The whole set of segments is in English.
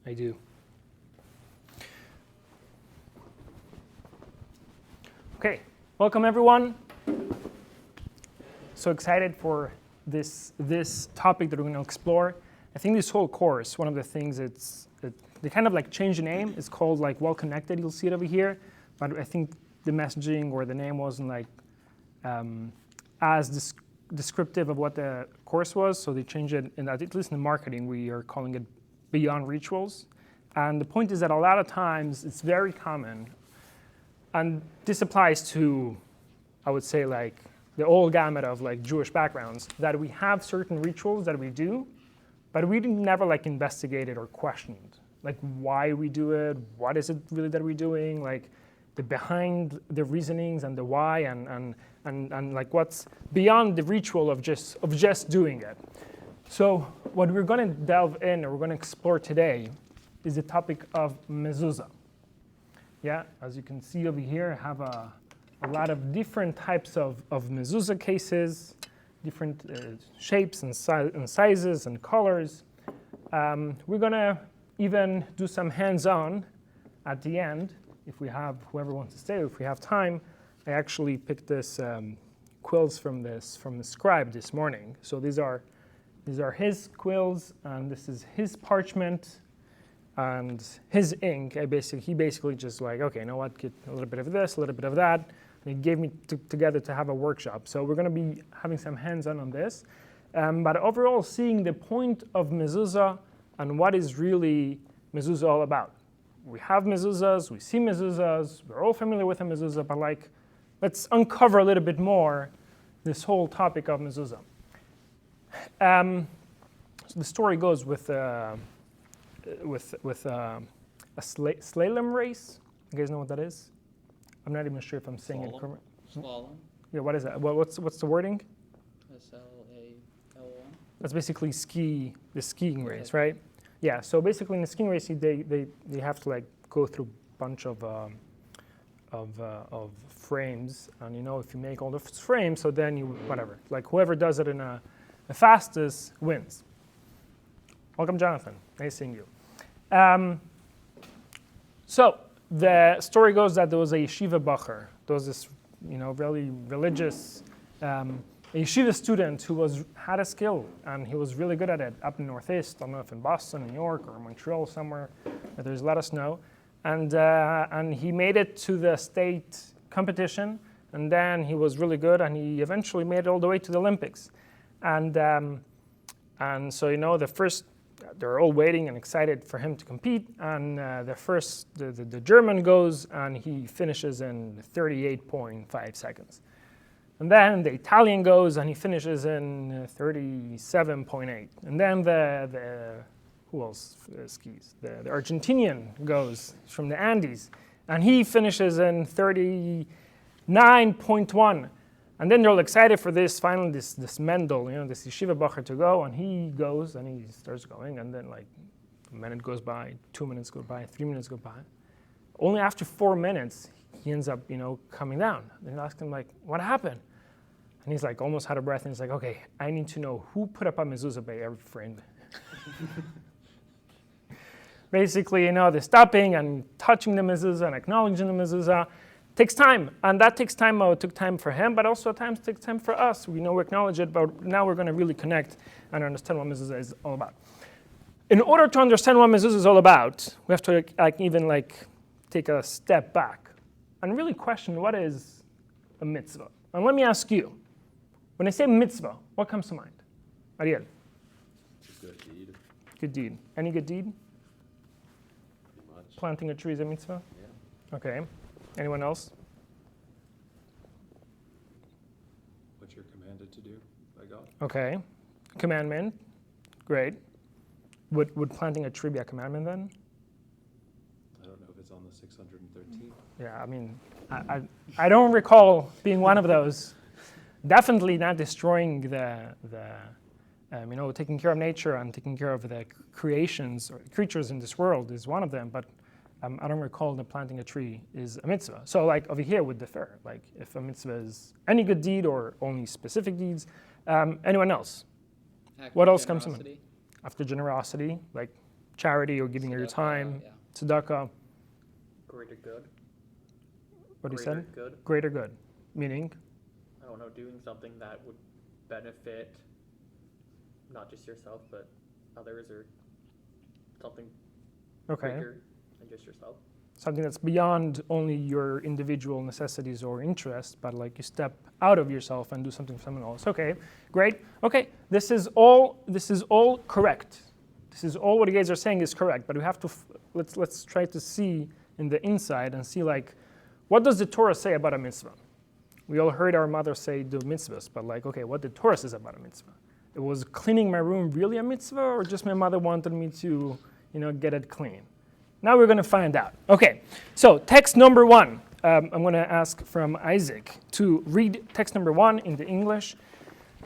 I do. Okay, welcome everyone. So excited for this topic that we're going to explore. I think this whole course, one of the things they kind of like change the name. It's called like Well Connected. You'll see it over here, but I think the messaging or the name wasn't like as descriptive of what the course was. So they changed it, and at least in the marketing, we are calling it Beyond Rituals. And the point is that a lot of times it's very common, and this applies to, I would say, like the whole gamut of like Jewish backgrounds, that we have certain rituals that we do, but we never like investigated or questioned like why we do it, what is it really that we're doing, like the behind the reasonings and the why, and like what's beyond the ritual of just doing it. So what we're going to delve in, or we're going to explore today, is the topic of Mezuzah. Yeah, as you can see over here, I have a lot of different types of Mezuzah cases, different shapes and sizes and colors. We're going to even do some hands-on at the end, if we have, whoever wants to stay, if we have time. I actually picked this quills from the scribe this morning. So these are his quills, and this is his parchment and his ink. He basically just like, okay, you know what, get a little bit of this, a little bit of that. And he gave me together to have a workshop. So we're going to be having some hands-on on this. But overall, seeing the point of Mezuzah and what is really Mezuzah all about. We have mezuzahs, we see mezuzahs, we're all familiar with a mezuzah, but like, let's uncover a little bit more this whole topic of mezuzah. So the story goes with a slalom race. You guys know what that is? I'm not even sure if I'm saying it correctly. Slalom. Yeah, what is that? Well, what's the wording? SLALOM. That's basically the skiing race, right? Yeah. So basically, in the skiing race, they have to like go through a bunch of frames, and you know, if you make all the frames, so then you whatever. Like whoever does it in the fastest wins. Welcome, Jonathan. Nice seeing you. So the story goes that there was a yeshiva bacher. There was this, really religious a yeshiva student who had a skill, and he was really good at it up in the Northeast. I don't know if in Boston, New York, or Montreal somewhere. But there's let us know. And he made it to the state competition, and then he was really good, and he eventually made it all the way to the Olympics. And so they're all waiting and excited for him to compete. And the German goes, and he finishes in 38.5 seconds. And then the Italian goes, and he finishes in 37.8. And then who else skis? The Argentinian goes from the Andes, and he finishes in 39.1. And then they're all excited for this, finally, this Mendel, this yeshiva bacher to go, and he goes, and he starts going, and then like a minute goes by, 2 minutes go by, 3 minutes go by. Only after 4 minutes, he ends up, coming down. And they ask him, like, what happened? And he's like almost out of breath, and he's like, okay, I need to know who put up a mezuzah by every frame. Basically, the stopping and touching the mezuzah and acknowledging the mezuzah takes time, and that takes time. It took time for him, but also at times it takes time for us. We acknowledge it, but now we're going to really connect and understand what mezuzah is all about. In order to understand what mezuzah is all about, we have to take a step back and really question what is a mitzvah. And let me ask you, when I say mitzvah, what comes to mind? Ariel? Good deed. Good deed. Any good deed? Pretty much. Planting a tree is a mitzvah? Yeah. Okay. Anyone else? What you're commanded to do by God. Okay. Commandment. Great. Would planting a tree be a commandment then? I don't know if it's on the 613th. Yeah, I mean, I don't recall being one of those. Definitely not destroying taking care of nature and taking care of the creations or creatures in this world is one of them, but I don't recall that planting a tree is a mitzvah. So like over here would differ, like if a mitzvah is any good deed or only specific deeds. Anyone else? What else comes to mind? After generosity, like charity or giving your time, tzedakah. Greater good. What he said? Greater good. Greater good, meaning? I don't know, doing something that would benefit not just yourself, but others, or something bigger than just yourself. Something that's beyond only your individual necessities or interests, but like you step out of yourself and do something for someone else. Okay, great. Okay, this is all correct. This is all what you guys are saying is correct, but we have to let's try to see in the inside and see, like, what does the Torah say about a mitzvah? We all heard our mother say do mitzvahs, but like, okay, what did Torah says about a mitzvah? It was cleaning my room really a mitzvah, or just my mother wanted me to, get it clean? Now we're going to find out. Okay, so text number 1. I'm going to ask from Isaac to read text number 1 in the English.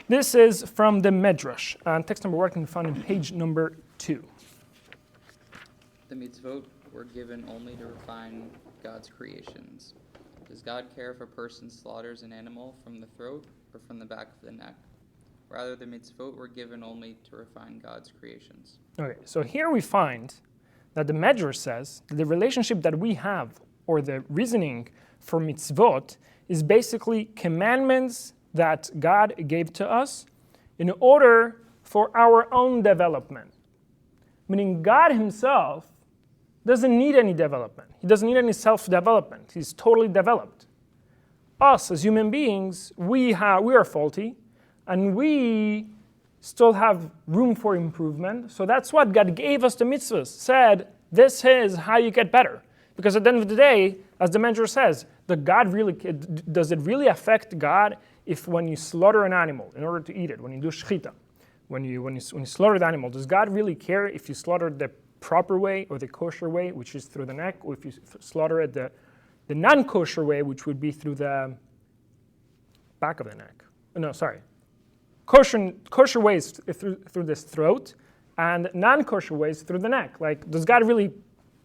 This is from the Medrash. Text number 1 can be found on page number 2. The mitzvot were given only to refine God's creations. Does God care if a person slaughters an animal from the throat or from the back of the neck? Rather, the mitzvot were given only to refine God's creations. Okay, so here we find that the Medrash says that the relationship that we have, or the reasoning for mitzvot, is basically commandments that God gave to us in order for our own development. Meaning God himself doesn't need any development. He doesn't need any self-development. He's totally developed. Us as human beings, we are faulty, and we still have room for improvement. So that's what God gave us the mitzvahs, said, this is how you get better. Because at the end of the day, as the Medrash says, does it really affect God if when you slaughter an animal in order to eat it, when you do shechita, when you slaughter the animal, does God really care if you slaughter the proper way or the kosher way, which is through the neck, or if you slaughter it the non-kosher way, which would be through the back of the neck? No, sorry. Kosher ways through this throat, and non-kosher ways through the neck. Like, does God really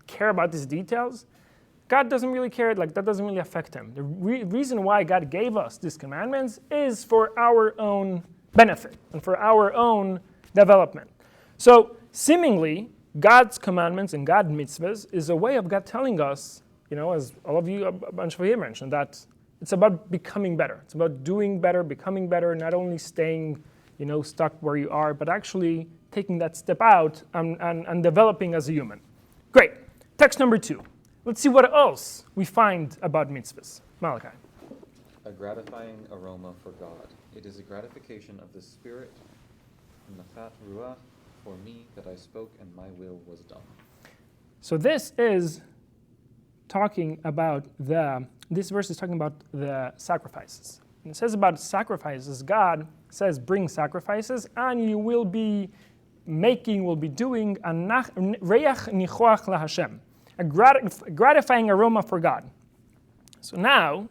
care about these details? God doesn't really care. Like, that doesn't really affect him. The reason why God gave us these commandments is for our own benefit and for our own development. So, seemingly, God's commandments and God's mitzvahs is a way of God telling us, as all of you, a bunch of you mentioned, that it's about becoming better. It's about doing better, becoming better, not only staying, stuck where you are, but actually taking that step out and developing as a human. Great. Text number 2. Let's see what else we find about mitzvahs. Malachi. A gratifying aroma for God. It is a gratification of the Spirit, Nachat Ruach, for me that I spoke and my will was done. So this is talking about this verse is talking about the sacrifices. And it says about sacrifices, God says, bring sacrifices, and you will be doing a reach nichoach laHashem, a gratifying aroma for God. So now,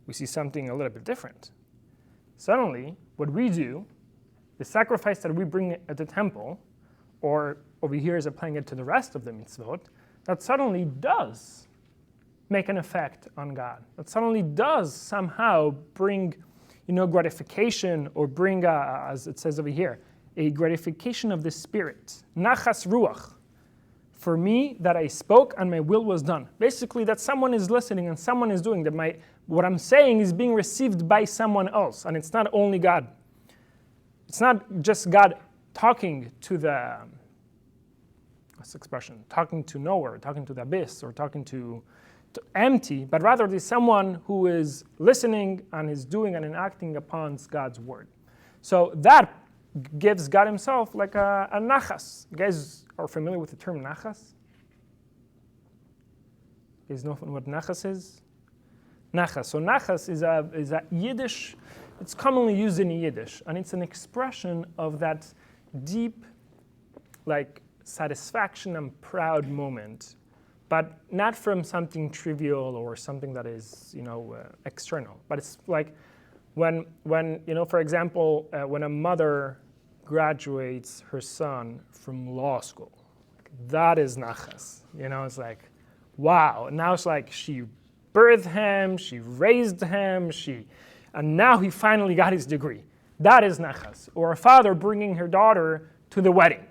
we see something a little bit different. Suddenly, what we do, the sacrifice that we bring at the temple, or over here is applying it to the rest of the mitzvot, that suddenly does make an effect on God. That suddenly does somehow bring, gratification, or bring, as it says over here, a gratification of the spirit. Nachas ruach. For me, that I spoke and my will was done. Basically, that someone is listening and someone is doing that. What I'm saying is being received by someone else, and it's not only God. It's not just God talking to the, what's the expression? Talking to nowhere, talking to the abyss, or talking to empty, but rather there's someone who is listening and is doing and enacting upon God's word. So that gives God himself like a nachas. You guys are familiar with the term nachas? You guys know what nachas is? Nachas. So nachas is a Yiddish, it's commonly used in Yiddish, and it's an expression of that deep, satisfaction and proud moment, but not from something trivial or something that is, external. But it's like when for example, when a mother graduates her son from law school, that is nachas. It's like, wow. Now it's like she birthed him, she raised him, and now he finally got his degree. That is nachas. Or a father bringing her daughter to the wedding.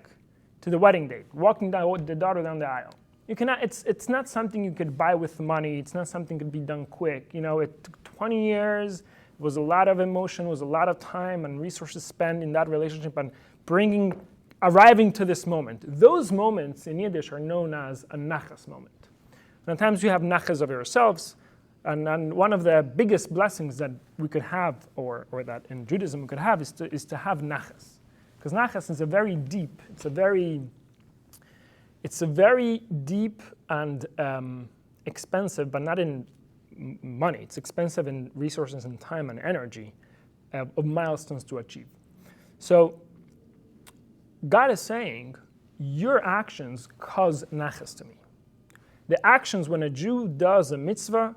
to the wedding date, walking the daughter down the aisle. You cannot. It's not something you could buy with money. It's not something that could be done quick. It took 20 years. It was a lot of emotion. It was a lot of time and resources spent in that relationship and arriving to this moment. Those moments in Yiddish are known as a nachas moment. Sometimes you have nachas of yourselves, and one of the biggest blessings that we could have, or that in Judaism we could have, is to have nachas, because nachas is a very deep. It's a very deep and expensive, but not in money. It's expensive in resources and time and energy of milestones to achieve. So God is saying, your actions cause nachas to me. The actions when a Jew does a mitzvah,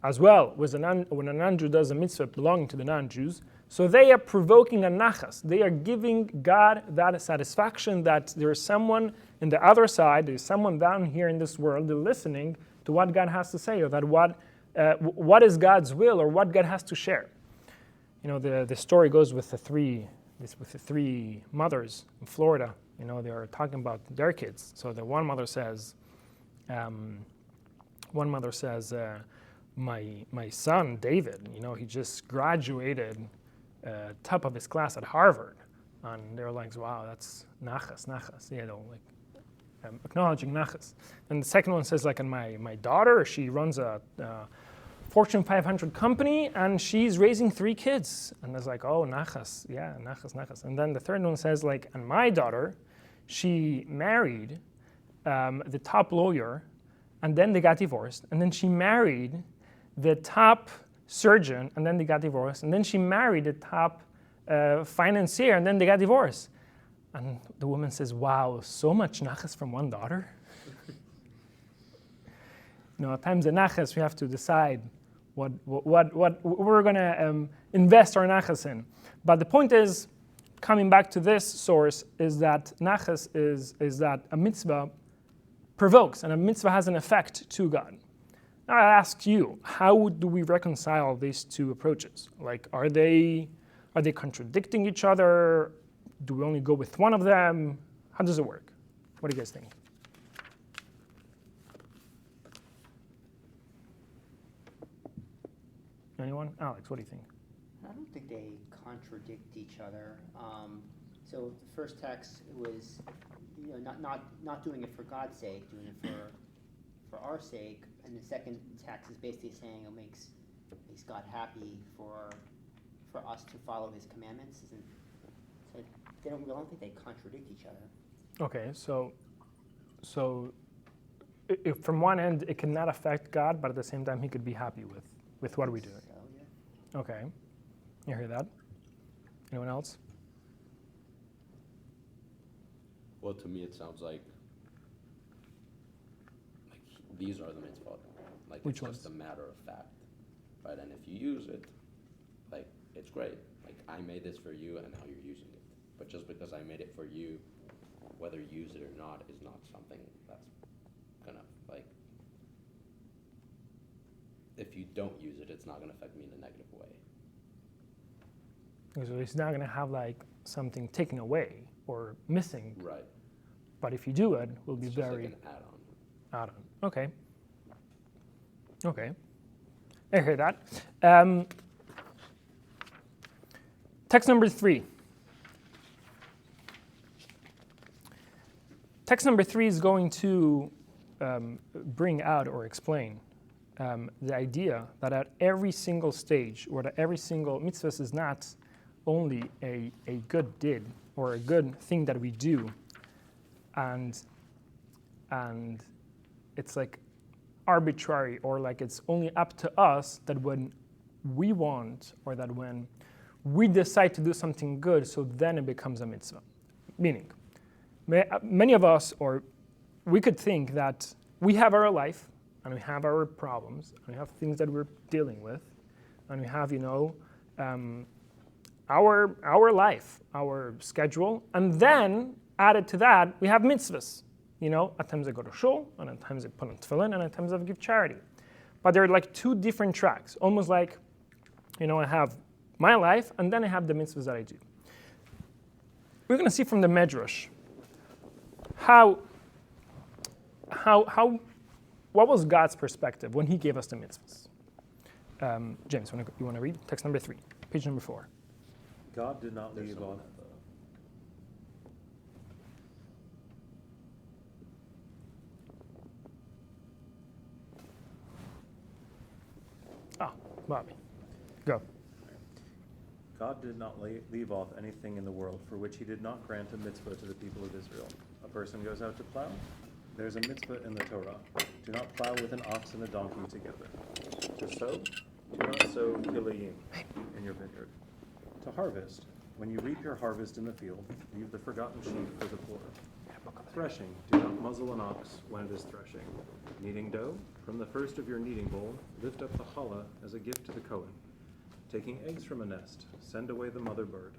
as well when a non-Jew does a mitzvah belonging to the non-Jews, so they are provoking a nachas. They are giving God that satisfaction that there is someone in the other side, there is someone down here in this world, they're listening to what God has to say, or that what is God's will, or what God has to share. The story goes with the three mothers in Florida. They are talking about their kids. So the one mother says, my son David, he just graduated top of his class at Harvard, and they're like, wow, that's nachas, acknowledging nachas. And the second one says, and my daughter, she runs a Fortune 500 company, and she's raising 3 kids. And it's like, oh, nachas, yeah, nachas. And then the third one says, and my daughter, she married the top lawyer, and then they got divorced, and then she married the top surgeon, and then they got divorced, and then she married the top financier, and then they got divorced. And the woman says, wow, so much nachas from one daughter? At times in nachas, we have to decide what we're going to invest our nachas in. But the point is, coming back to this source, is that nachas is that a mitzvah provokes, and a mitzvah has an effect to God. Now I ask you, how do we reconcile these two approaches? Are they contradicting each other? Do we only go with one of them? How does it work? What do you guys think? Anyone? Alex, what do you think? I don't think they contradict each other. So the first text was, not doing it for God's sake, doing it for our sake, and the second text is basically saying it makes God happy for us to follow His commandments. So I don't think they contradict each other. Okay, so if from one end it cannot affect God, but at the same time He could be happy with what we do. So, yeah. Okay, you hear that? Anyone else? Well, to me, it sounds like these are the mitzvot. Which It's ones? just a matter of fact, right? And if you use it, it's great. I made this for you, and now you're using it. But just because I made it for you, whether you use it or not is not something that's gonna if you don't use it, it's not gonna affect me in a negative way. So it's not going to have something taken away or missing. Right. But if you do it, will be It's just very an add-on. add-on. Okay. I hear that. Text number 3. Text number 3 is going to bring out or explain the idea that at every single stage, or that every single mitzvah is not only a good did or a good thing that we do, and it's arbitrary, or it's only up to us that when we want, or that when we decide to do something good, so then it becomes a mitzvah. Meaning, many of us, or we could think that we have our life, and we have our problems, and we have things that we're dealing with, and we have, our life, our schedule, and then added to that, we have mitzvahs. At times I go to shul, and at times I put on tefillin, and at times I give charity. But they're two different tracks, almost I have my life, and then I have the mitzvahs that I do. We're going to see from the Medrash what was God's perspective when he gave us the mitzvahs? James, you want to read? Text number 3, page number 4. God did not leave off. Oh, Bobby. Go. God did not leave off anything in the world for which he did not grant a mitzvah to the people of Israel. A person goes out to plow. There's a mitzvah in the Torah. Do not plow with an ox and a donkey together. To sow, do not sow kilayim in your vineyard. To harvest, when you reap your harvest in the field, leave the forgotten sheep for the poor. Threshing, do not muzzle an ox when it is threshing. Kneading dough, from the first of your kneading bowl, lift up the challah as a gift to the Kohen. Taking eggs from a nest, send away the mother bird.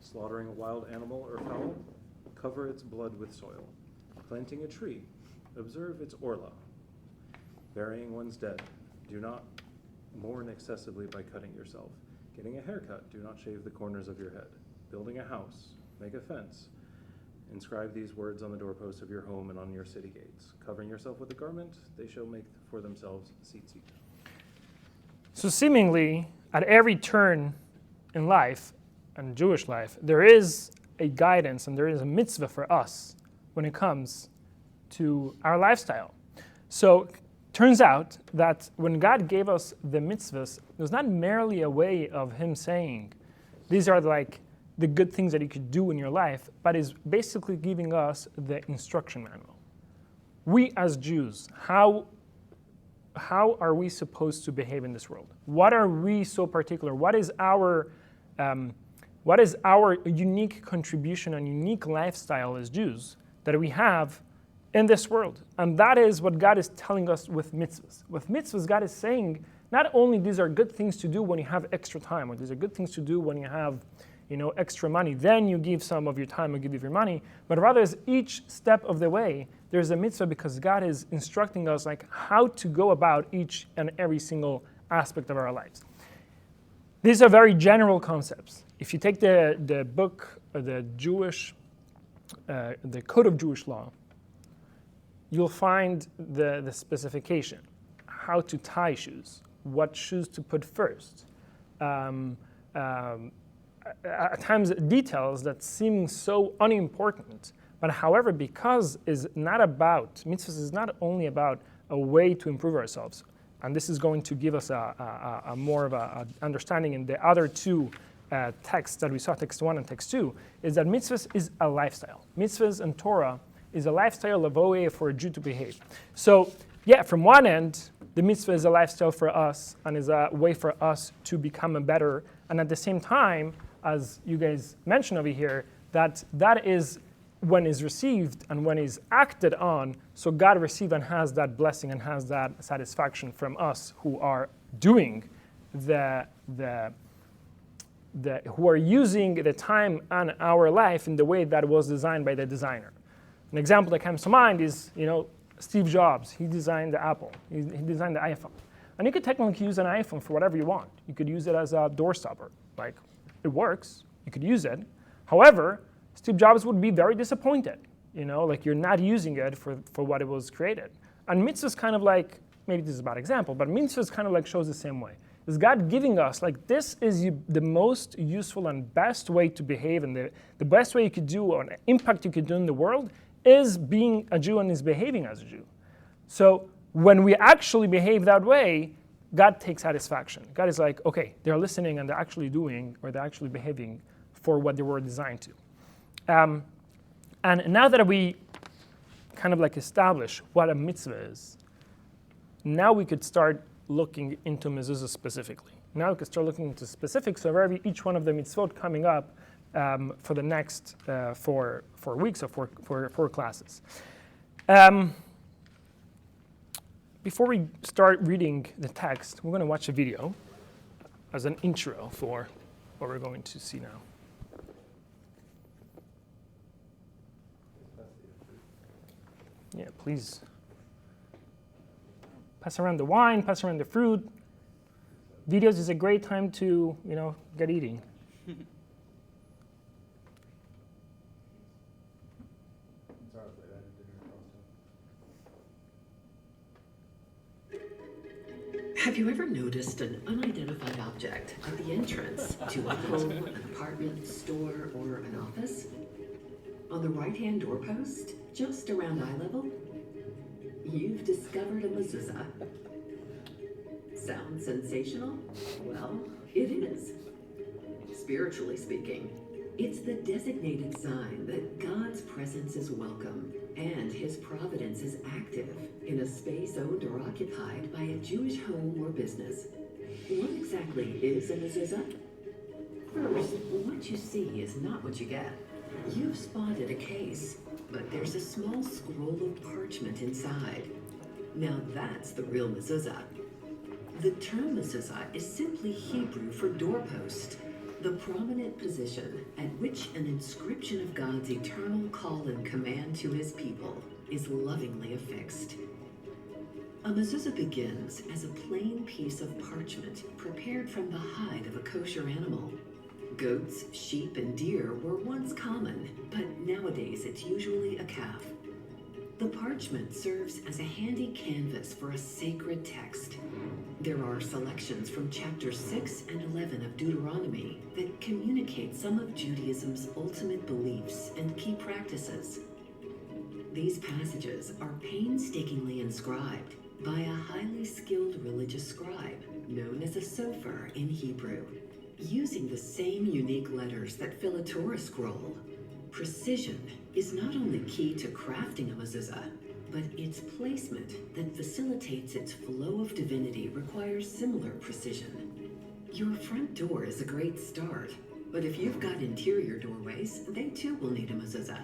Slaughtering a wild animal or fowl, cover its blood with soil. Planting a tree, observe its orla. Burying one's dead, do not mourn excessively by cutting yourself. Getting a haircut, do not shave the corners of your head. Building a house, make a fence. Inscribe these words on the doorposts of your home and on your city gates. Covering yourself with a garment, they shall make for themselves tzitzit. So seemingly, at every turn in life, and Jewish life, there is a guidance and there is a mitzvah for us when it comes to our lifestyle. So turns out that when God gave us the mitzvahs, it was not merely a way of him saying, these are like the good things that you could do in your life, but is basically giving us the instruction manual. We as Jews, how are we supposed to behave in this world? What are we so particular? What is our unique contribution and unique lifestyle as Jews that we have in this world? And that is what God is telling us with mitzvahs. With mitzvahs, God is saying, not only these are good things to do when you have extra time, or these are good things to do when you have extra money, then you give some of your time or give your money, but rather as each step of the way, there's a mitzvah because God is instructing us like how to go about each and every single aspect of our lives. These are very general concepts. If you take the book, the Code of Jewish Law, you'll find the specification, how to tie shoes, what shoes to put first. At times details that seem so unimportant, but however, because mitzvahs is not only about a way to improve ourselves, and this is going to give us a more of a understanding in the other two texts that we saw, text 1 and text 2, is that mitzvahs is a lifestyle. Mitzvahs and Torah is a lifestyle of a way for a Jew to behave. So yeah, from one end, the mitzvah is a lifestyle for us and is a way for us to become a better, and at the same time, as you guys mentioned over here, that is when is received and when is acted on, so God receives and has that blessing and has that satisfaction from us who are doing who are using the time and our life in the way that was designed by the designer. An example that comes to mind is, Steve Jobs. He designed the Apple. He designed the iPhone. And you could technically use an iPhone for whatever you want. You could use it as a door stopper. Like, it works. You could use it. However, Steve Jobs would be very disappointed. Like you're not using it for what it was created. And mitzvah is kind of like, maybe this is a bad example, but mitzvah is kind of like shows the same way. Is God giving us, like this is the most useful and best way to behave, and the best way you could do, or an impact you could do in the world, is being a Jew and is behaving as a Jew. So when we actually behave that way, God takes satisfaction. God is like, okay, they're listening and they're actually doing, or they're actually behaving for what they were designed to. And now that we kind of like establish what a mitzvah is, now we could start looking into Mezuzah specifically. Now we could start looking into specifics of each one of the mitzvot coming up for the next 4 weeks or four classes. Before we start reading the text, we're going to watch a video as an intro for what we're going to see now. Yeah, please pass around the wine, pass around the fruit. Videos is a great time to, get eating. Sorry, Have you ever noticed an unidentified object at the entrance to a home, an apartment, store, or an office? On the right-hand doorpost, just around eye level? You've discovered a mezuzah. Sounds sensational? Well, it is. Spiritually speaking, it's the designated sign that God's presence is welcome and His providence is active in a space owned or occupied by a Jewish home or business. What exactly is a mezuzah? First, what you see is not what you get. You've spotted a case, but there's a small scroll of parchment inside. Now that's the real mezuzah. The term mezuzah is simply Hebrew for doorpost, the prominent position at which an inscription of God's eternal call and command to His people is lovingly affixed. A mezuzah begins as a plain piece of parchment prepared from the hide of a kosher animal. Goats, sheep, and deer were once common, but nowadays it's usually a calf. The parchment serves as a handy canvas for a sacred text. There are selections from chapters 6 and 11 of Deuteronomy that communicate some of Judaism's ultimate beliefs and key practices. These passages are painstakingly inscribed by a highly skilled religious scribe known as a sofer in Hebrew, using the same unique letters that fill a Torah scroll. Precision is not only key to crafting a mezuzah, but its placement that facilitates its flow of divinity requires similar precision. Your front door is a great start, but if you've got interior doorways, they too will need a mezuzah.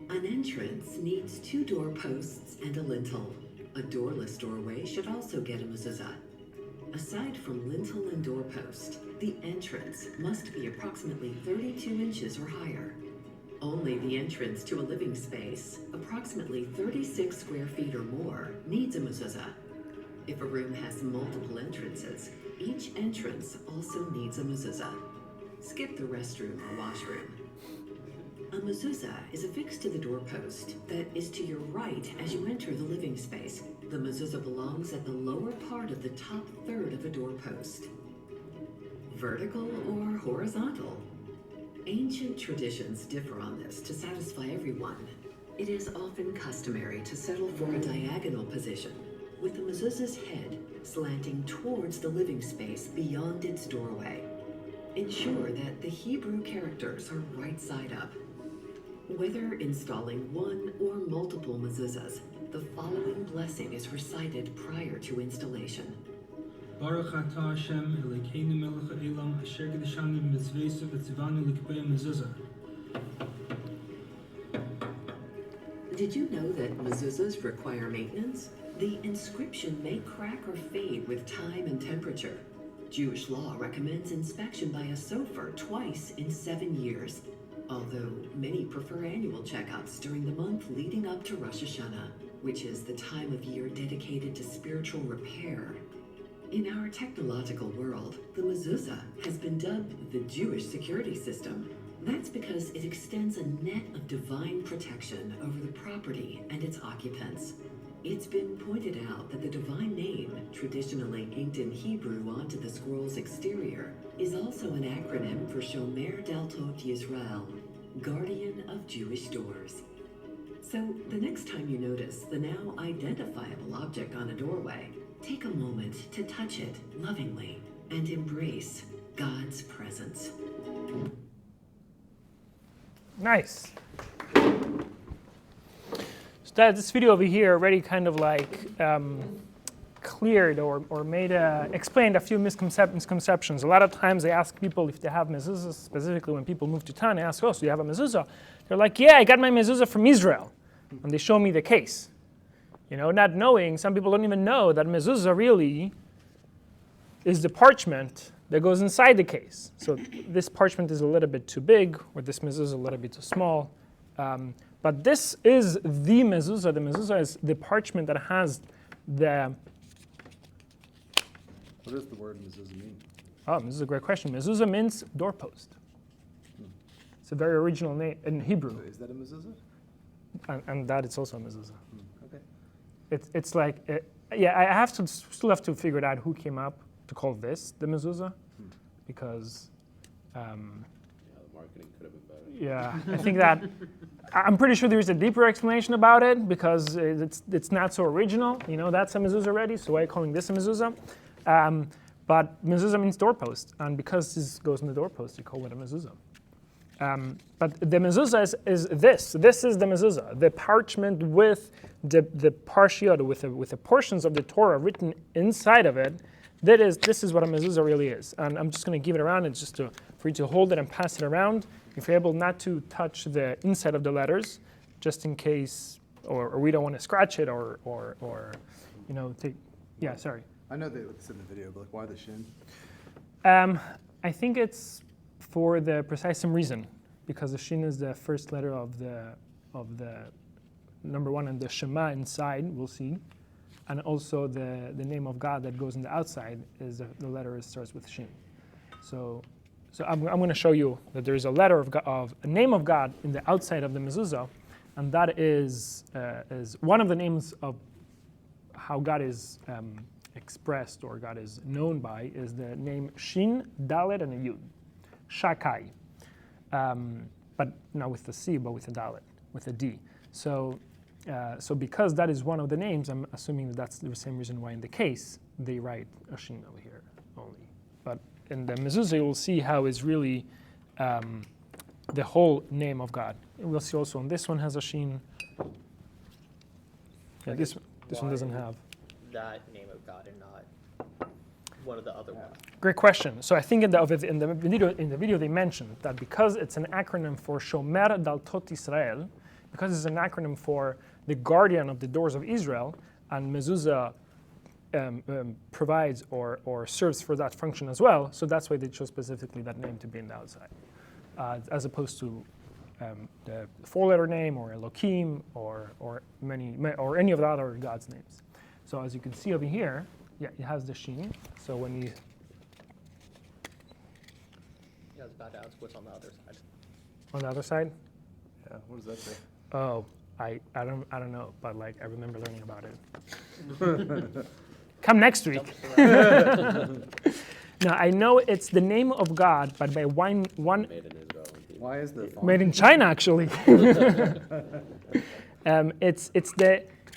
An entrance needs 2 doorposts and a lintel. A doorless doorway should also get a mezuzah. Aside from lintel and doorpost, the entrance must be approximately 32 inches or higher. Only the entrance to a living space, approximately 36 square feet or more, needs a mezuzah. If a room has multiple entrances, each entrance also needs a mezuzah. Skip the restroom or washroom. A mezuzah is affixed to the doorpost that is to your right as you enter the living space. The mezuzah belongs at the lower part of the top third of a doorpost. Vertical or horizontal? Ancient traditions differ on this to satisfy everyone. It is often customary to settle for a diagonal position, with the mezuzah's head slanting towards the living space beyond its doorway. Ensure that the Hebrew characters are right side up. Whether installing one or multiple mezuzahs, the following blessing is recited prior to installation. Baruch atah Hashem Elokeinu melech ha'olam asher kiddushanu b'mitzvosav v'tzivanu l'kibei mezuzah. Did you know that mezuzahs require maintenance? The inscription may crack or fade with time and temperature. Jewish law recommends inspection by a sofer twice in 7 years, although many prefer annual checkups during the month leading up to Rosh Hashanah, which is the time of year dedicated to spiritual repair. In our technological world, the mezuzah has been dubbed the Jewish security system. That's because it extends a net of divine protection over the property and its occupants. It's been pointed out that the divine name, traditionally inked in Hebrew onto the scroll's exterior, is also an acronym for Shomer Daltot Yisrael, Guardian of Jewish Doors. So the next time you notice the now identifiable object on a doorway, take a moment to touch it lovingly and embrace God's presence. Nice. So this video over here already kind of like cleared or made explained a few misconceptions. A lot of times they ask people if they have mezuzahs, specifically when people move to town, they ask, oh, so you have a mezuzah? They're like, yeah, I got my mezuzah from Israel. And they show me the case. You know, not knowing, some people don't even know that mezuzah really is the parchment that goes inside the case. So this parchment is a little bit too big, or this mezuzah is a little bit too small. But this is the mezuzah. The mezuzah is the parchment that has the... What does the word mezuzah mean? Oh, this is a great question. Mezuzah means doorpost. It's a very original name in Hebrew. So is that a mezuzah? And that it's also a mezuzah. Okay. It's like, yeah, I have to still have to figure it out who came up to call this the mezuzah, because Yeah, the marketing could have been better. yeah, I think that I'm pretty sure there is a deeper explanation about it, because it's not so original. You know, that's a mezuzah already, so why are you calling this a mezuzah? But mezuzah means doorpost, and because this goes in the doorpost, you call it a mezuzah. But the mezuzah is this. This is the mezuzah, the parchment with the parshiot, with the portions of the Torah written inside of it. This is what a mezuzah really is. And I'm just going to give it around. It's just for you to hold it and pass it around. If you're able not to touch the inside of the letters, just in case, or we don't want to scratch it, or you know, take. Yeah, sorry. I know that it's in the video, but like, why the shin? I think it's for the precise same reason, because the shin is the first letter of the number one, and the Shema inside, we'll see, and also the name of God that goes in the outside is the letter starts with shin. So I'm going to show you that there is a letter of a name of God in the outside of the mezuzah, and that is one of the names of how God is expressed, or God is known by, is the name Shin, Dalet, and a Yud, Shakai, but not with the C, but with a Dalet, with a D. So because that is one of the names, I'm assuming that that's the same reason why in the case they write a Shin over here only. But in the mezuzah, you'll see how it's really the whole name of God. And we'll see also on this one has a Shin. Yeah, this one doesn't have that name of God and not one of the other ones. Great question. So I think in the video they mentioned that because it's an acronym for Shomer Daltot Israel, because it's an acronym for the guardian of the doors of Israel, and mezuzah provides or serves for that function as well. So that's why they chose specifically that name to be in the outside, as opposed to the four-letter name or Elohim or any of the other God's names. So as you can see over here, yeah, it has the shin. So when you Yeah, it's about to ask what's on the other side. on the other side, Yeah, what does that say? oh, I don't know, but like I remember learning about it. Come next week. Now I know it's the name of God, but by one Made in Israel. Indeed. Why is the font? made in China actually.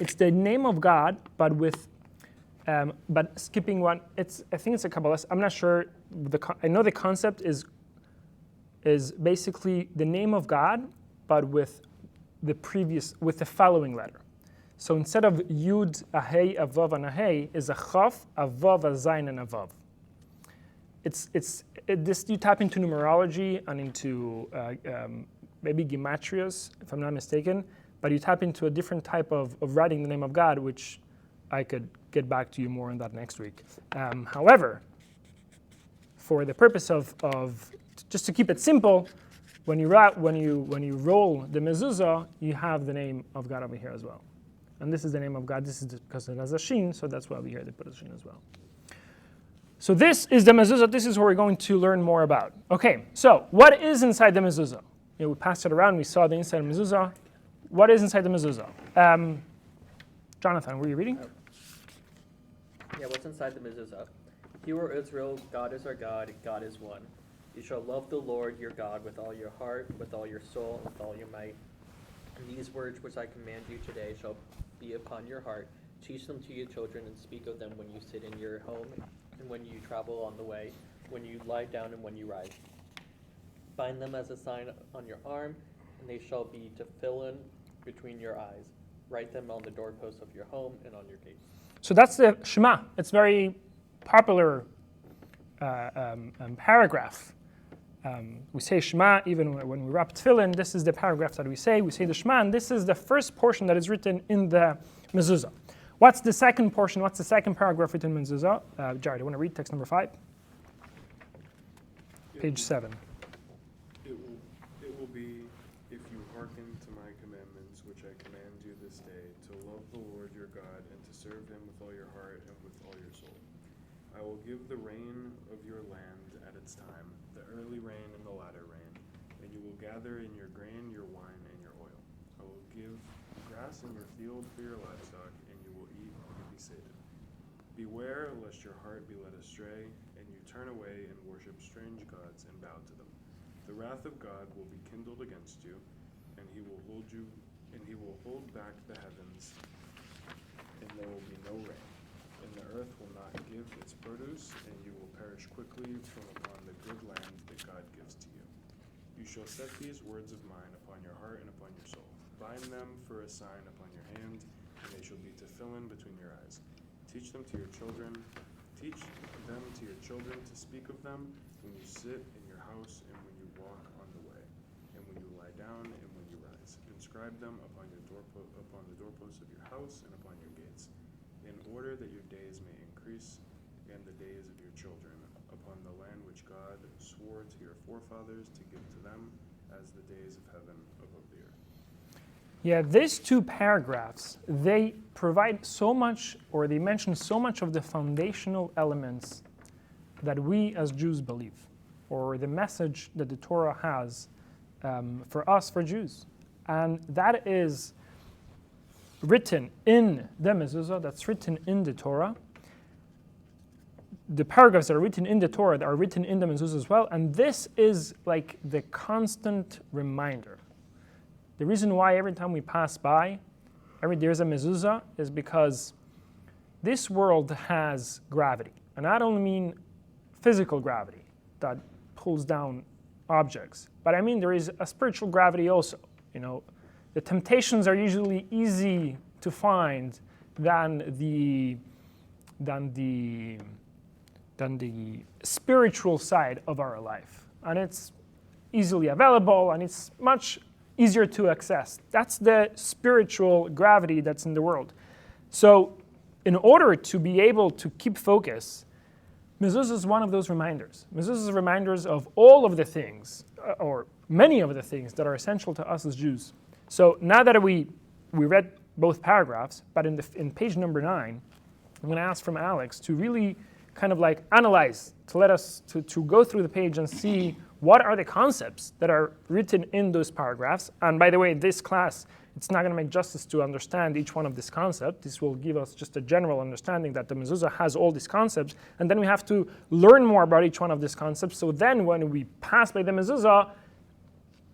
It's the name of God, but with but skipping one. I think it's a Kabbalah. I'm not sure. I know the concept is basically the name of God, but with the following letter. So instead of Yud, a Hey, a Vav, and a Hey, is a Chaf, a Vav, a Zayin, and a Vav. This you tap into numerology and into maybe gematrias, if I'm not mistaken, but you tap into a different type of writing the name of God, which I could get back to you more on that next week. However, for the purpose of just to keep it simple, when you roll the mezuzah, you have the name of God over here as well. And this is the name of God. This is because it has a shin, so that's why over here they put a shin as well. So this is the mezuzah. This is what we're going to learn more about. Okay, so what is inside the mezuzah? We passed it around. We saw the inside of the mezuzah. What is inside the mezuzah? Jonathan, were you reading? Yeah, what's inside the mezuzah? Hear, O Israel, God is our God, God is one. You shall love the Lord your God with all your heart, with all your soul, with all your might. And these words which I command you today shall be upon your heart. Teach them to your children and speak of them when you sit in your home and when you travel on the way, when you lie down and when you rise. Bind them as a sign on your arm, and they shall be tefillin between your eyes. Write them on the doorposts of your home and on your gates. So that's the Shema. It's very popular paragraph. We say Shema even when we wrap tefillin. This is the paragraph that we say. We say the Shema, and this is the first portion that is written in the mezuzah. What's the second portion? What's the second paragraph written in mezuzah? Jared, you want to read text number 5? Page 7. It will be, if you hearken to my commandments, which I command you this day, to love the Lord your God and to serve him with all your heart and with all your soul. I will give the rain of your land at its time, the early rain and the latter rain, and you will gather in your grain, your wine, and your oil. I will give grass in your field for your livestock, and you will eat and be sated. Beware lest your heart be led astray, and you turn away and worship strange gods and bow to them. The wrath of God will be kindled against you, and he will hold back the heavens, and there will be no rain. And the earth will not give its produce, and you will perish quickly from upon the good land that God gives to you. You shall set these words of mine upon your heart and upon your soul. Bind them for a sign upon your hand, and they shall be to fill in between your eyes. Teach them to your children. Teach them to your children to speak of them when you sit in your house and when you walk on the way, and when you lie down and when you rise. Inscribe them upon the doorposts of your house and upon your gates, in order that your days may increase and the days of your children upon the land which God swore to your forefathers to give to them as the days of heaven above the earth. Yeah, these two paragraphs, they provide so much, or they mention so much of the foundational elements that we as Jews believe, or the message that the Torah has for us, for Jews. And that is written in the Mezuzah, that's written in the Torah. The paragraphs that are written in the Torah are written in the Mezuzah as well, and this is like the constant reminder. The reason why every time we pass by, there's a Mezuzah is because this world has gravity. And I don't mean physical gravity that pulls down objects, but I mean there is a spiritual gravity also. You know, the temptations are usually easy to find than the spiritual side of our life. And it's easily available, and it's much easier to access. That's the spiritual gravity that's in the world. So in order to be able to keep focus, Mezuzah is one of those reminders. Mezuzah is reminders of all of the things, or many of the things that are essential to us as Jews. So now that we read both paragraphs, but in page number 9, I'm going to ask from Alex to really kind of like analyze, to let us to go through the page and see what are the concepts that are written in those paragraphs. And by the way, this class, it's not going to make justice to understand each one of these concepts. This will give us just a general understanding that the Mezuzah has all these concepts, and then we have to learn more about each one of these concepts. So then when we pass by the Mezuzah,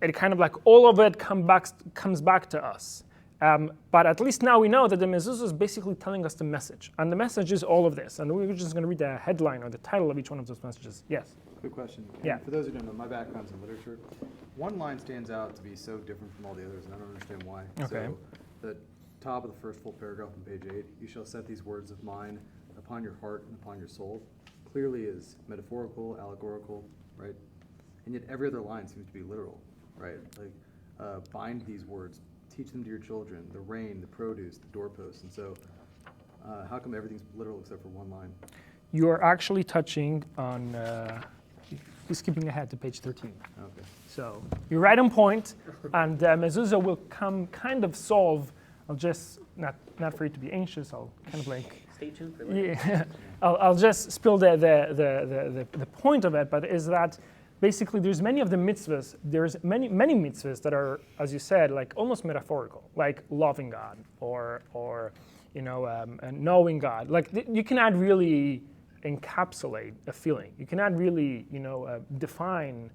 it kind of like all of it comes back to us. But at least now we know that the Mezuzah is basically telling us the message. And the message is all of this. And we're just going to read the headline or the title of each one of those messages. Yes? Quick question. Yeah. For those who don't know, my background's in literature. One line stands out to be so different from all the others, and I don't understand why. Okay. So the top of the first full paragraph on page 8, you shall set these words of mine upon your heart and upon your soul, clearly is metaphorical, allegorical, right? And yet every other line seems to be literal, right? Like, bind these words, teach them to your children, the rain, the produce, the doorposts. And so how come everything's literal except for one line? You are actually touching on, skipping ahead to page 13. Okay. So you're right on point, and Mezuzah will come kind of solve. I'll just, not for you to be anxious, I'll kind of like, Stay tuned for later. yeah, I'll just spill the point of it, but is that basically there's many of the mitzvahs, there's many mitzvahs that are, as you said, like almost metaphorical, like loving God or knowing God. Like you cannot really encapsulate a feeling. You cannot really, define.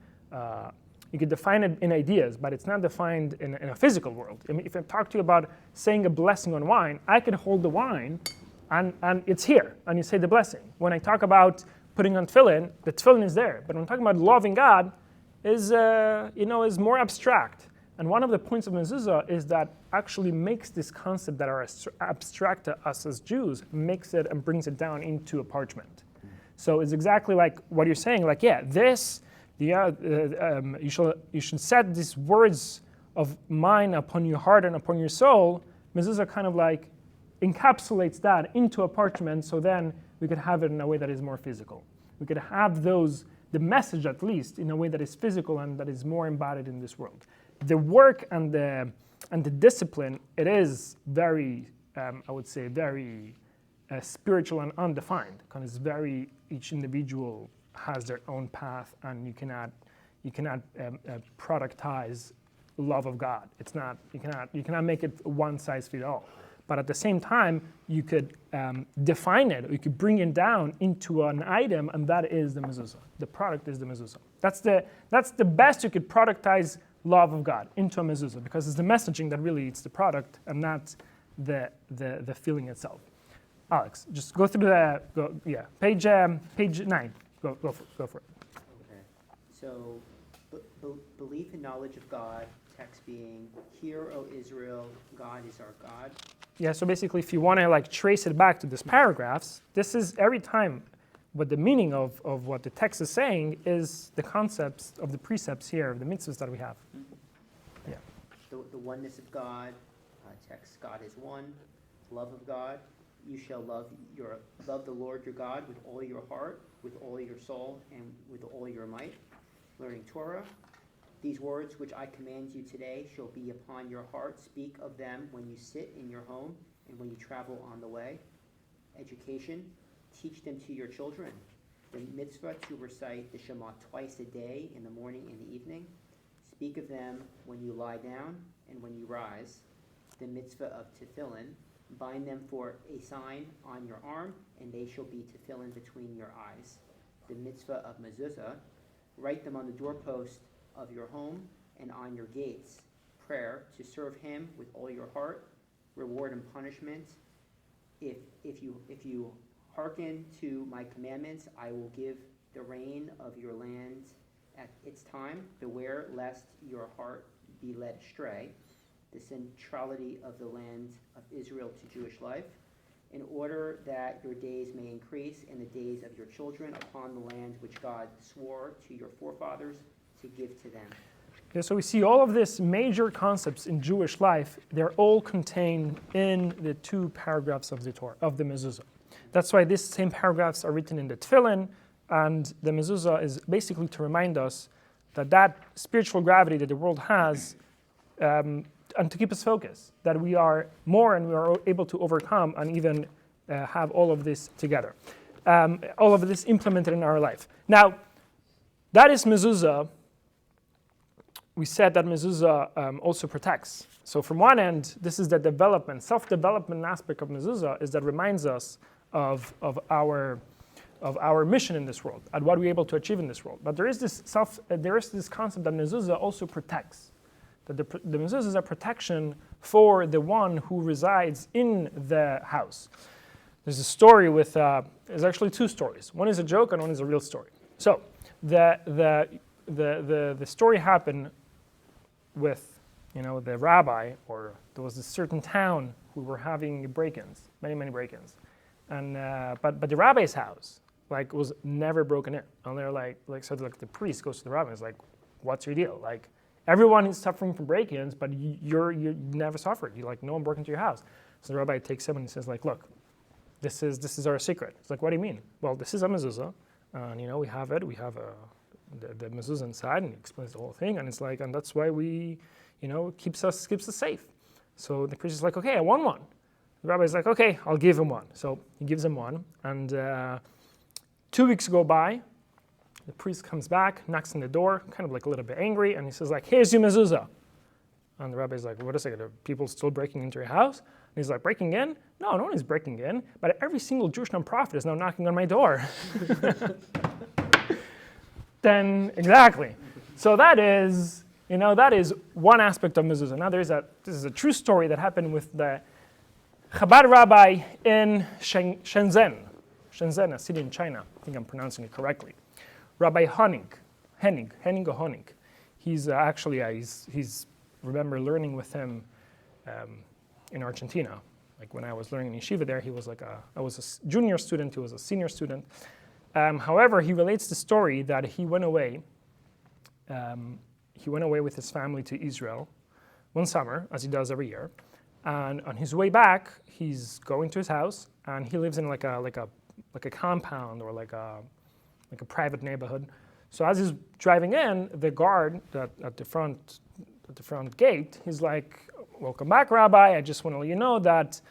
You could define it in ideas, but it's not defined in a physical world. I mean, if I talk to you about saying a blessing on wine, I can hold the wine, and it's here, and you say the blessing. When I talk about putting on tefillin, the tefillin is there. But when I'm talking about loving God, is more abstract. And one of the points of Mezuzah is that actually makes this concept that are abstract to us as Jews, makes it and brings it down into a parchment. So it's exactly like what you're saying. Like, you should set these words of mine upon your heart and upon your soul. Mezuzah kind of like encapsulates that into a parchment, so then we could have it in a way that is more physical. We could have the message at least, in a way that is physical and that is more embodied in this world. The work and the discipline, it is very, I would say, very spiritual and undefined. Because each individual has their own path, and you cannot productize love of God. It's not, you cannot make it one size fit all. but at the same time, you could define it, or you could bring it down into an item, and that is the mezuzah. The product is the mezuzah. That's the best you could productize love of God into a mezuzah, because it's the messaging that really it's the product and not the feeling itself. Alex, just go through page 9. Go for it. Okay. So, belief and knowledge of God, text being, "Hear, O Israel, God is our God." Yeah, so basically if you want to trace it back to these paragraphs, this is every time what the meaning of what the text is saying is the concepts of the precepts here, the mitzvahs that we have. Yeah. The oneness of God, text, God is one. Love of God, you shall love the Lord your God with all your heart, with all your soul, and with all your might. Learning Torah. These words which I command you today shall be upon your heart. Speak of them when you sit in your home and when you travel on the way. Education. Teach them to your children. The mitzvah to recite the Shema twice a day, in the morning and the evening. Speak of them when you lie down and when you rise. The mitzvah of tefillin. Bind them for a sign on your arm, and they shall be tefillin between your eyes. The mitzvah of mezuzah. Write them on the doorpost of your home and on your gates. Prayer, to serve him with all your heart. Reward and punishment. If you hearken to my commandments, I will give the rain of your land at its time. Beware lest your heart be led astray. The centrality of the land of Israel to Jewish life, in order that your days may increase and the days of your children upon the land which God swore to your forefathers to give to them. Yeah, so we see all of these major concepts in Jewish life, they're all contained in the 2 paragraphs of the Torah, of the mezuzah. That's why these same paragraphs are written in the tefillin, and the mezuzah is basically to remind us that spiritual gravity that the world has, and to keep us focused, that we are more and we are able to overcome and even have all of this together, all of this implemented in our life. Now, that is mezuzah. We said that mezuzah also protects. So from one end, this is the development, self-development aspect of mezuzah, is that reminds us of our mission in this world and what we're able to achieve in this world. But there is this concept that mezuzah also protects. That the mezuzah is a protection for the one who resides in the house. There's a story with, there's actually 2 stories. One is a joke and one is a real story. So the story happened with, the rabbi, or there was a certain town who were having break-ins, many break-ins, and but the rabbi's house was never broken in. And they're so the priest goes to the rabbi and is like, "What's your deal? Everyone is suffering from break-ins, but you never suffered. No one broke into your house." So the rabbi takes him and he says, "Look, this is our secret." It's like, "What do you mean?" "Well, this is a mezuzah, and we have it. We have the mezuzah inside," and he explains the whole thing. And it's and that's why we, keeps us safe. So the priest is like, "Okay, I want one." The rabbi's like, "Okay, I'll give him one." So he gives him one, and 2 weeks go by. The priest comes back, knocks on the door, kind of a little bit angry, and he says "Here's your mezuzah." And the rabbi's like, "Wait a second, are people still breaking into your house?" And he's like, "Breaking in? No one is breaking in, but every single Jewish nonprofit is now knocking on my door." Then, exactly. So that is one aspect of mezuzah. Now this is a true story that happened with the Chabad rabbi in Shenzhen, a city in China. I think I'm pronouncing it correctly. Rabbi Henning or Honig. He's actually, he's remember learning with him in Argentina. When I was learning in yeshiva there, he was I was a junior student, he was a senior student. However, he relates the story that he went away with his family to Israel one summer, as he does every year. And on his way back, he's going to his house, and he lives in like a compound or like a private neighborhood. So as he's driving in, the guard at the front gate, he's like, "Welcome back, Rabbi. I just want to let you know that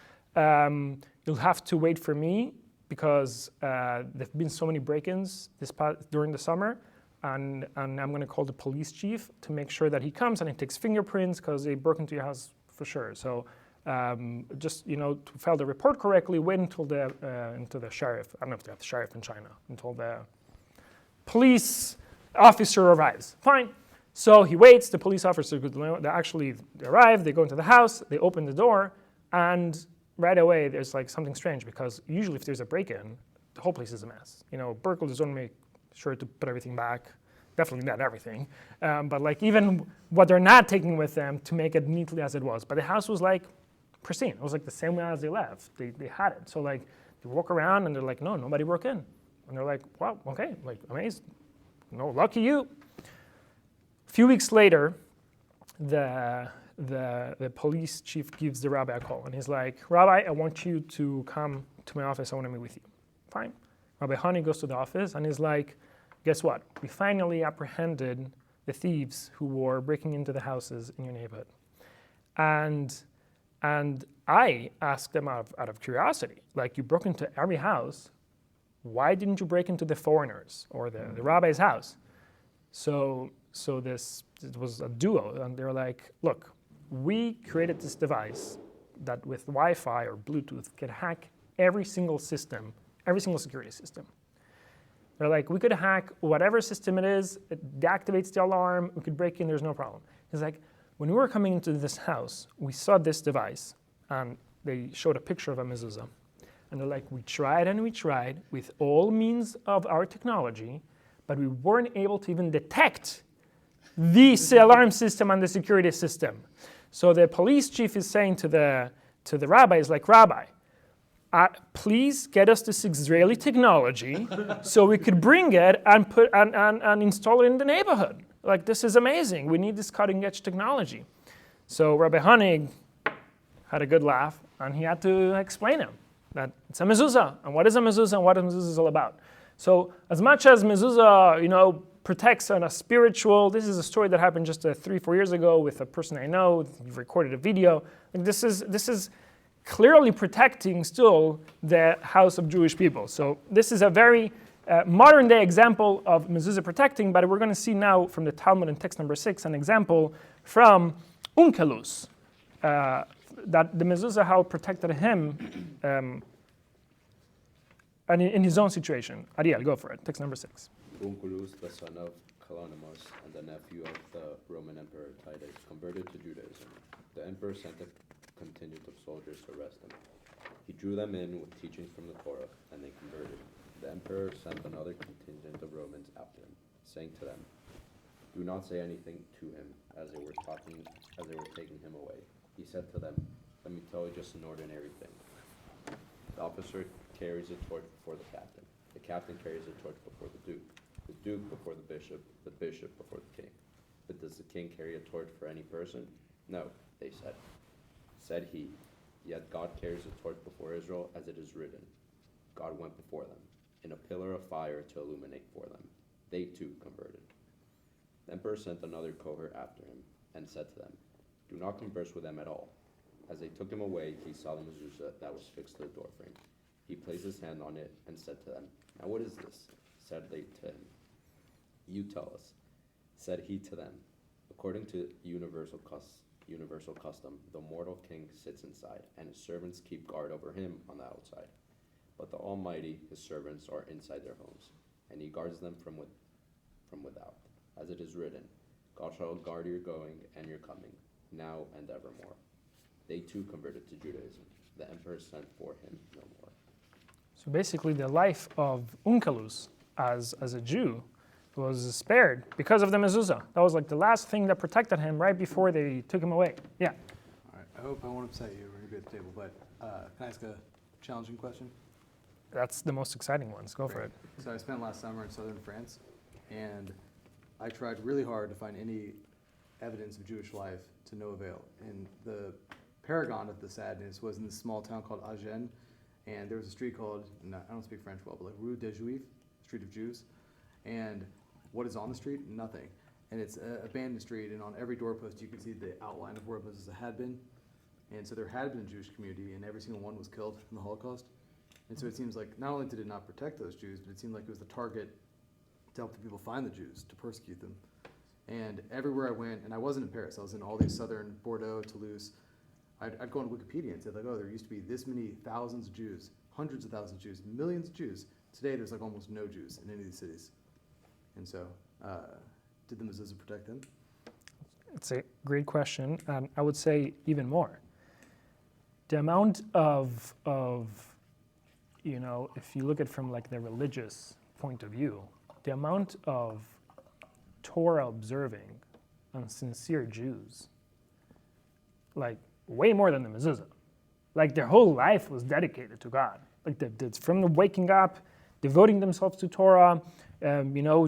you'll have to wait for me because there've been so many break-ins during the summer, and I'm going to call the police chief to make sure that he comes and he takes fingerprints because they broke into your house for sure. So just to file the report correctly, wait until the sheriff. I don't know if they have the sheriff in China, until the police officer arrives. Fine. So he waits. The police officer they actually arrive. They go into the house. They open the door, and right away there's like something strange, because usually if there's a break-in, the whole place is a mess. Burglars don't make sure to put everything back. Definitely not everything, but like even what they're not taking with them to make it neatly as it was. But the house was like pristine. It was like the same way as they left. They had it. So like they walk around and they're like, no, nobody broke in. And they're like, wow, okay, like amazed. No, lucky you. A few weeks later, the police chief gives the rabbi a call, and he's like, Rabbi, I want you to come to my office. I want to meet with you. Fine. Rabbi Hani goes to the office, and he's like, guess what? We finally apprehended the thieves who were breaking into the houses in your neighborhood. And I asked them out of curiosity, like, you broke into every house. Why didn't you break into the foreigners or the rabbi's house? So it was a duo, and they're like, look, we created this device that with Wi-Fi or Bluetooth could hack every single system, every single security system. They're like, we could hack whatever system it is, it deactivates the alarm, we could break in, there's no problem. He's like, when we were coming into this house, we saw this device, and they showed a picture of a mezuzah. And they're like, we tried with all means of our technology, but we weren't able to even detect the alarm system and the security system. So the police chief is saying to the rabbi, is like, Rabbi, please get us this Israeli technology so we could bring it and put and install it in the neighborhood. Like, this is amazing. We need this cutting edge technology. So Rabbi Hanig had a good laugh, and he had to explain him that it's a mezuzah, and what is a mezuzah, and what a mezuzah is all about. So as much as mezuzah, protects on a spiritual, this is a story that happened just 3-4 years ago with a person I know. He recorded a video. Like, this is clearly protecting still the house of Jewish people. So this is a very modern day example of mezuzah protecting, but we're going to see now from the Talmud in text number 6 an example from Onkelos, that the mezuzah, how it protected him and in his own situation. Ariel, go for it. Text number 6. Onkelos, the son of Kalanimus and the nephew of the Roman Emperor Titus, converted to Judaism. The emperor sent a contingent of soldiers to arrest him. He drew them in with teachings from the Torah, and they converted. The emperor sent another contingent of Romans after him, saying to them, do not say anything to him as they were taking him away. He said to them, let me tell you just an ordinary thing. The officer carries a torch before the captain. The captain carries a torch before the duke before the bishop before the king. But does the king carry a torch for any person? No, they said. Said he, yet God carries a torch before Israel, as it is written. God went before them, in a pillar of fire to illuminate for them. They too converted. The emperor sent another cohort after him, and said to them, do not converse with them at all. As they took him away, he saw the mezuzah that was fixed to the doorframe. He placed his hand on it and said to them, now what is this? Said they to him, you tell us. Said he to them, according to universal custom, the mortal king sits inside, and his servants keep guard over him on the outside. But the Almighty, his servants, are inside their homes, and he guards them from without. As it is written, God shall guard your going and your coming, now and evermore. They too converted to Judaism. The emperor sent for him no more. So basically the life of Onkelos as a Jew was spared because of the mezuzah. That was like the last thing that protected him right before they took him away. Yeah. All right. I hope I won't upset you. We're going to be at the table, but can I ask a challenging question? That's the most exciting ones. Go for it. So I spent last summer in southern France, and I tried really hard to find any evidence of Jewish life to no avail. And the paragon of the sadness was in this small town called Agen, and there was a street called, I don't speak French well, but like Rue des Juifs, Street of Jews. And what is on the street? Nothing. And it's an abandoned street, and on every doorpost you can see the outline of where Mezuzah had been. And so there had been a Jewish community, and every single one was killed in the Holocaust. And so it seems like not only did it not protect those Jews, but it seemed like it was the target to help the people find the Jews, to persecute them. And everywhere I went, and I wasn't in Paris, I was in all these southern Bordeaux, Toulouse, I'd go on Wikipedia and say like, oh, there used to be this many thousands of Jews, hundreds of thousands of Jews, millions of Jews. Today there's like almost no Jews in any of these cities. And so, did the Mezuzah protect them? It's a great question, and I would say even more. The amount of if you look at it from like the religious point of view, the amount of Torah observing and sincere Jews, like way more than the Mezuzah. Like their whole life was dedicated to God. Like from the waking up, devoting themselves to Torah,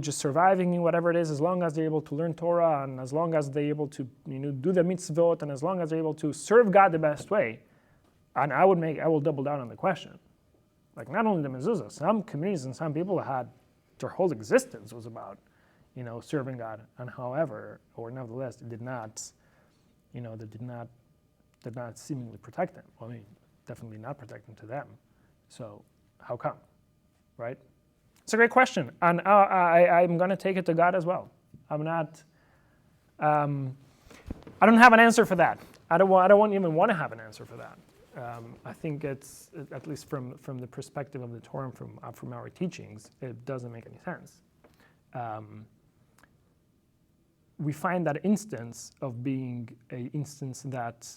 just surviving in whatever it is, as long as they're able to learn Torah, and as long as they're able to, do the mitzvot, and as long as they're able to serve God the best way. And I will double down on the question. Like not only the Mezuzah, some communities and some people had their whole existence was about, serving God. And nevertheless, it did not, did not seemingly protect them. Well, I mean, definitely not protecting to them. So how come, right? It's a great question, and I'm going to take it to God as well. I'm not. I don't have an answer for that. I don't even want to have an answer for that. I think it's, at least from the perspective of the Torah and from our teachings, it doesn't make any sense. We find that instance of being an instance that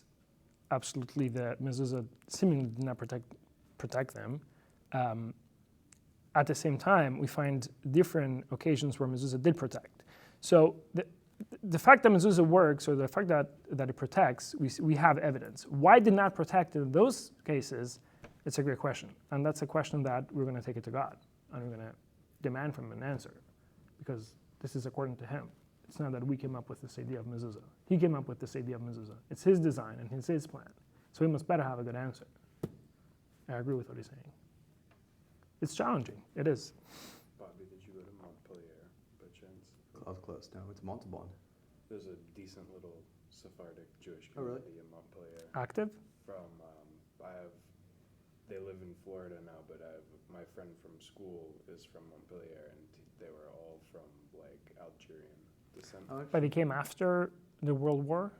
absolutely the Mezuzah seemingly did not protect them. At the same time, we find different occasions where Mezuzah did protect. So the fact that Mezuzah works, or the fact that it protects, we have evidence. Why did not protect in those cases? It's a great question. And that's a question that we're going to take it to God. And we're going to demand from him an answer. Because this is according to him. It's not that we came up with this idea of Mezuzah. He came up with this idea of Mezuzah. It's his design and it's his plan. So he must better have a good answer. I agree with what he's saying. It's challenging. It is. Bobby, did you go to Montpellier by chance? Close. No, it's Montalban. There's a decent little Sephardic Jewish Oh, really? community in Montpellier. Active? They live in Florida now, but my friend from school is from Montpellier, and they were all from like Algerian descent. But they came after the World War?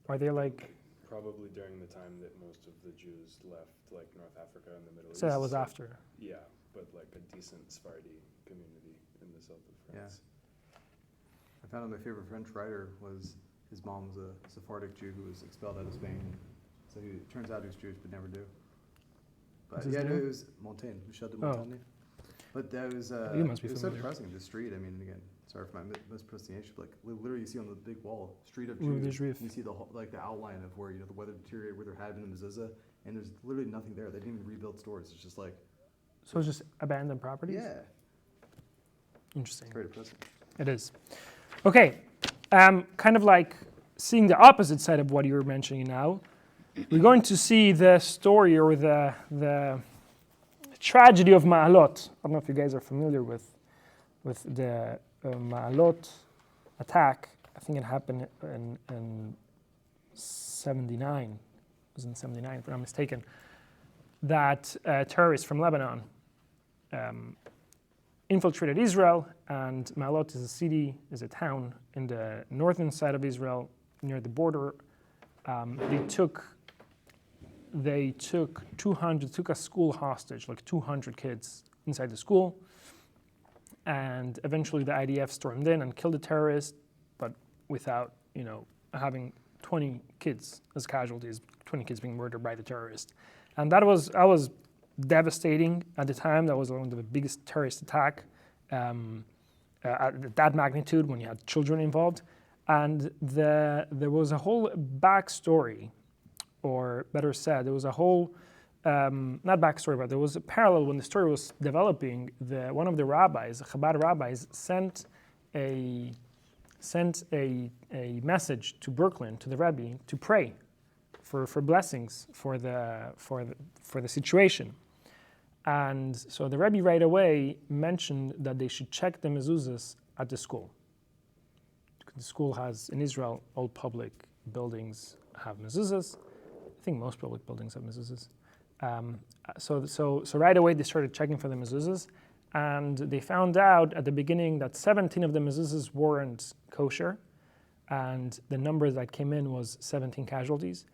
Are they like... Probably during the time that most of the Jews left, like North Africa and the Middle East. So that was after? Yeah, but like a decent Sephardi community in the south of France. Yeah. I found out my favorite French writer was, his mom was a Sephardic Jew who was expelled out of Spain. So it turns out he was Jewish, but never do. But yeah, no, it was Montaigne, Michel de Montaigne. But that was, you must be it was so familiar. depressing, the street. I mean, again, sorry for my mispronunciation, but like literally you see on the big wall, street of Rue des Jews, Juifs. you see the outline of where, the weather deteriorated, where there had been a mezuzah, and there's literally nothing there. They didn't even rebuild stores. It's just like... So it's just abandoned properties? Yeah. Interesting. Very depressing. It is. Okay, kind of like seeing the opposite side of what you were mentioning now, we're going to see the story or the tragedy of Ma'alot. I don't know if you guys are familiar with the Ma'alot attack. I think it happened in 79. It was in 79, if I'm not mistaken. That terrorists from Lebanon infiltrated Israel, and Ma'alot is a town in the northern side of Israel, near the border. They took a school hostage, like 200 kids inside the school, and eventually the IDF stormed in and killed the terrorists, but without, having 20 kids as casualties, 20 kids being murdered by the terrorists. And that was devastating at the time. That was one of the biggest terrorist attack at that magnitude when you had children involved. And there was a whole backstory, or better said, there was a whole, not backstory, but there was a parallel when the story was developing. One of the rabbis, the Chabad rabbis, sent a message to Brooklyn, to the Rebbe, to pray for blessings for the situation. And so the Rebbe right away mentioned that they should check the mezuzahs at the school. The school has, in Israel, all public buildings have mezuzahs. I think most public buildings have mezuzahs. So right away they started checking for the mezuzahs, and they found out at the beginning that 17 of the mezuzahs weren't kosher, and the number that came in was 17 casualties.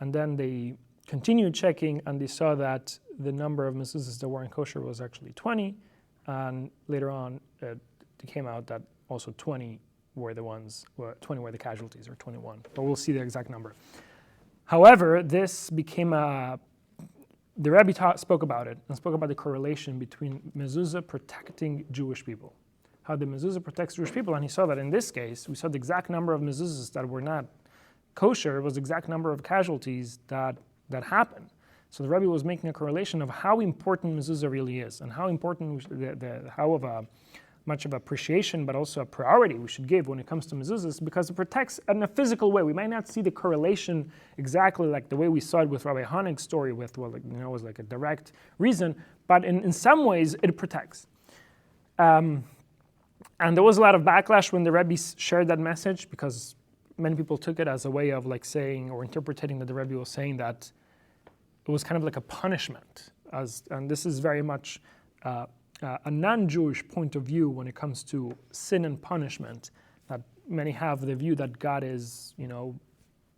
And then they continued checking, and they saw that the number of mezuzahs that weren't kosher was actually 20. And later on, it came out that also 20 were the casualties, or 21. But we'll see the exact number. However, this became the Rebbe spoke about it, and spoke about the correlation between mezuzah protecting Jewish people. How the mezuzah protects Jewish people, and he saw that in this case, we saw the exact number of mezuzahs that were not kosher was the exact number of casualties that happened. So the Rebbe was making a correlation of how important mezuzah really is, and how important, much of appreciation, but also a priority we should give when it comes to mezuzahs, because it protects in a physical way. We might not see the correlation exactly like the way we saw it with Rabbi Hanig's story with, it was like a direct reason, but in some ways it protects. And there was a lot of backlash when the Rebbe shared that message, because many people took it as a way of like saying or interpreting that the Rebbe was saying that it was kind of like a punishment. And this is very much a non-Jewish point of view when it comes to sin and punishment, that many have the view that God is,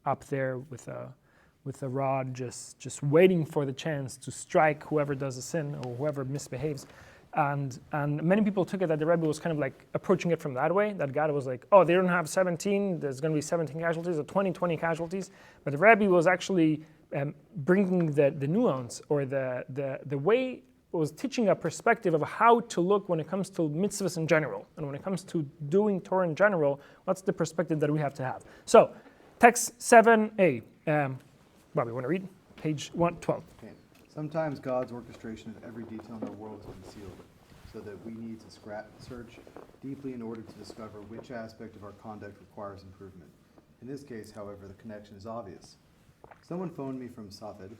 up there with a rod, just waiting for the chance to strike whoever does a sin or whoever misbehaves. And many people took it that the Rebbe was kind of like approaching it from that way, that God was like, oh, they don't have 17, there's going to be 17 casualties, or 20 casualties. But the Rebbe was actually bringing the nuance, or the way, was teaching a perspective of how to look when it comes to mitzvahs in general, and when it comes to doing Torah in general, what's the perspective that we have to have. So, text 7a. Bobby, want to read? Page 112. Okay. Sometimes God's orchestration of every detail in our world is concealed, so that we need to search deeply in order to discover which aspect of our conduct requires improvement. In this case, however, the connection is obvious. Someone phoned me from Safed,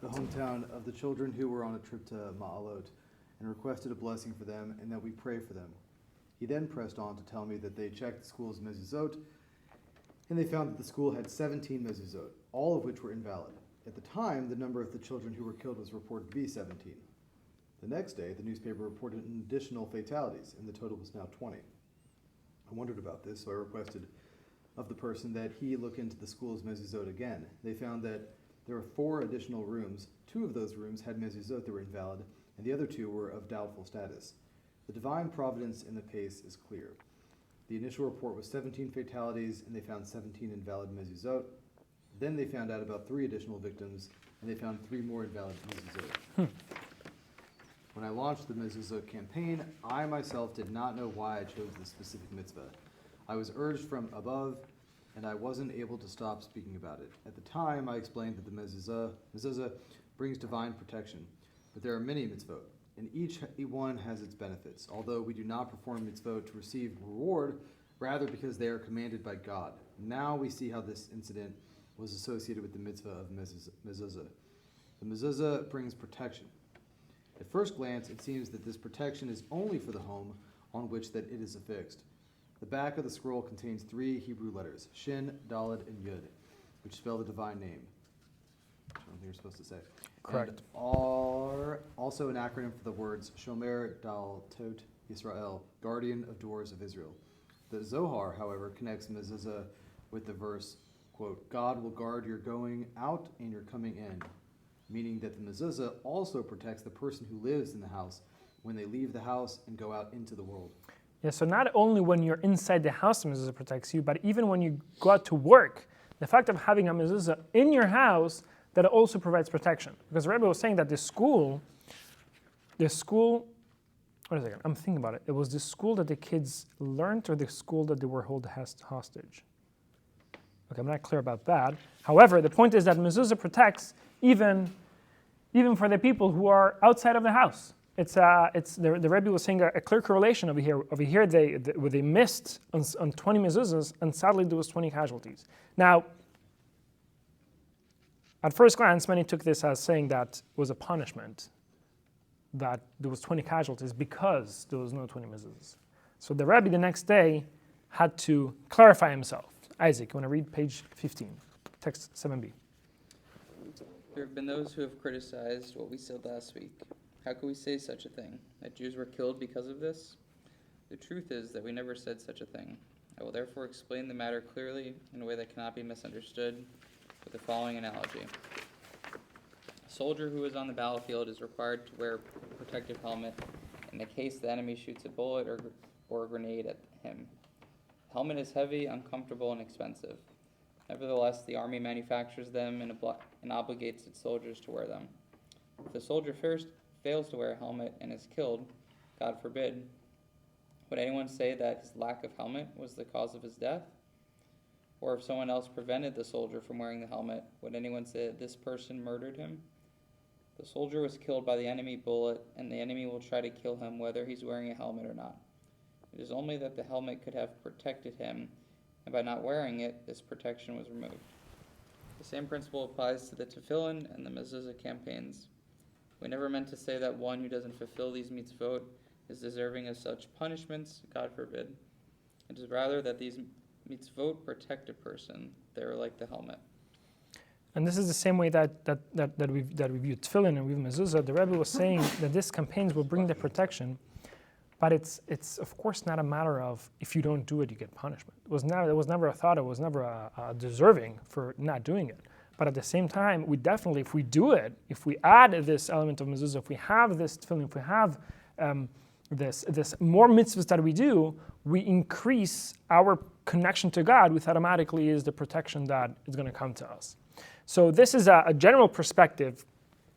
the hometown of the children who were on a trip to Ma'alot, and requested a blessing for them and that we pray for them. He then pressed on to tell me that they checked the school's mezuzot, and they found that the school had 17 mezuzot, all of which were invalid. At the time, the number of the children who were killed was reported to be 17. The next day, the newspaper reported an additional fatalities, and the total was now 20. I wondered about this, so I requested of the person that he look into the school's mezuzot again. They found that there were 4 additional rooms. 2 of those rooms had mezuzot that were invalid, and the other 2 were of doubtful status. The divine providence in the case is clear. The initial report was 17 fatalities, and they found 17 invalid mezuzot. Then they found out about 3 additional victims, and they found 3 more invalid mezuzot. When I launched the mezuzot campaign, I myself did not know why I chose this specific mitzvah. I was urged from above, and I wasn't able to stop speaking about it. At the time, I explained that the mezuzah brings divine protection, but there are many mitzvot, and each one has its benefits, although we do not perform mitzvot to receive reward, rather because they are commanded by God. Now we see how this incident was associated with the mitzvah of mezuzah. The mezuzah brings protection. At first glance, it seems that this protection is only for the home on which that it is affixed. The back of the scroll contains 3 Hebrew letters, Shin, Daled, and Yud, which spell the divine name. I don't think you're supposed to say. Correct. And are also an acronym for the words Shomer Daltot Yisrael, guardian of doors of Israel. The Zohar, however, connects mezuzah with the verse, quote, God will guard your going out and your coming in, meaning that the mezuzah also protects the person who lives in the house when they leave the house and go out into the world. Yeah, so not only when you're inside the house, the mezuzah protects you, but even when you go out to work, the fact of having a mezuzah in your house, that also provides protection. Because Rebbe was saying that the school, wait a second, I'm thinking about it. It was the school that the kids learned, or the school that they were held hostage? Okay, I'm not clear about that. However, the point is that mezuzah protects even for the people who are outside of the house. The Rebbe was saying a clear correlation over here. Over here, they missed on 20 mezuzahs, and sadly there was 20 casualties. Now, at first glance, many took this as saying that it was a punishment, that there was 20 casualties because there was no 20 mezuzahs. So the Rebbe the next day had to clarify himself. Isaac, you want to read page 15, text 7b. There have been those who have criticized what we said last week. How could we say such a thing? That Jews were killed because of this? The truth is that we never said such a thing. I will therefore explain the matter clearly in a way that cannot be misunderstood, with the following analogy. A soldier who is on the battlefield is required to wear a protective helmet in the case the enemy shoots a bullet or a grenade at him. The helmet is heavy, uncomfortable, and expensive. Nevertheless, the army manufactures them and obligates its soldiers to wear them. If the soldier first fails to wear a helmet and is killed, God forbid, would anyone say that his lack of helmet was the cause of his death? Or if someone else prevented the soldier from wearing the helmet, would anyone say that this person murdered him? The soldier was killed by the enemy bullet, and the enemy will try to kill him whether he's wearing a helmet or not. It is only that the helmet could have protected him, and by not wearing it, this protection was removed. The same principle applies to the tefillin and the mezuzah campaigns. We never meant to say that one who doesn't fulfill these mitzvot is deserving of such punishments, God forbid. It is rather that these mitzvot protect a person. They are like the helmet. And this is the same way that we view tefillin and we view mezuzah. The Rebbe was saying that these campaigns will bring the protection, but it's of course not a matter of if you don't do it, you get punishment. It was never a thought. It was never a deserving for not doing it. But at the same time, we definitely, if we do it, if we add this element of mezuzah, if we have this tefillin, if we have this more mitzvahs that we do, we increase our connection to God, which automatically is the protection that is going to come to us. So this is a general perspective,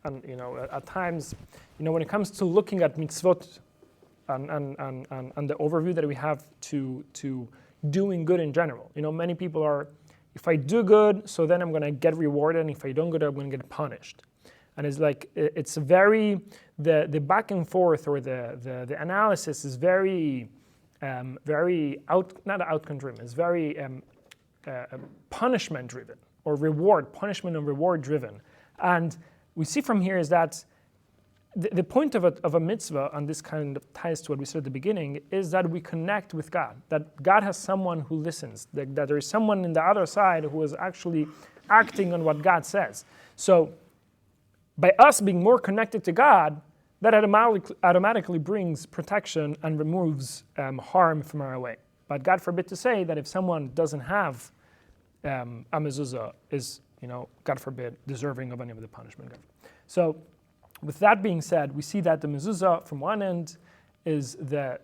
and at times, when it comes to looking at mitzvot and the overview that we have to doing good in general. Many people are, if I do good, so then I'm going to get rewarded, and if I don't good, I'm going to get punished. And it's like, it's very, the back and forth or the analysis is very, not outcome driven, it's very punishment driven or punishment and reward driven. And we see from here is that the point of a mitzvah, and this kind of ties to what we said at the beginning, is that we connect with God, that God has someone who listens, that there is someone in the other side who is actually acting on what God says. So by us being more connected to God, that automatically brings protection and removes harm from our way. But God forbid to say that if someone doesn't have a mezuzah, is, God forbid, deserving of any of the punishment. So with that being said, we see that the mezuzah from one end is the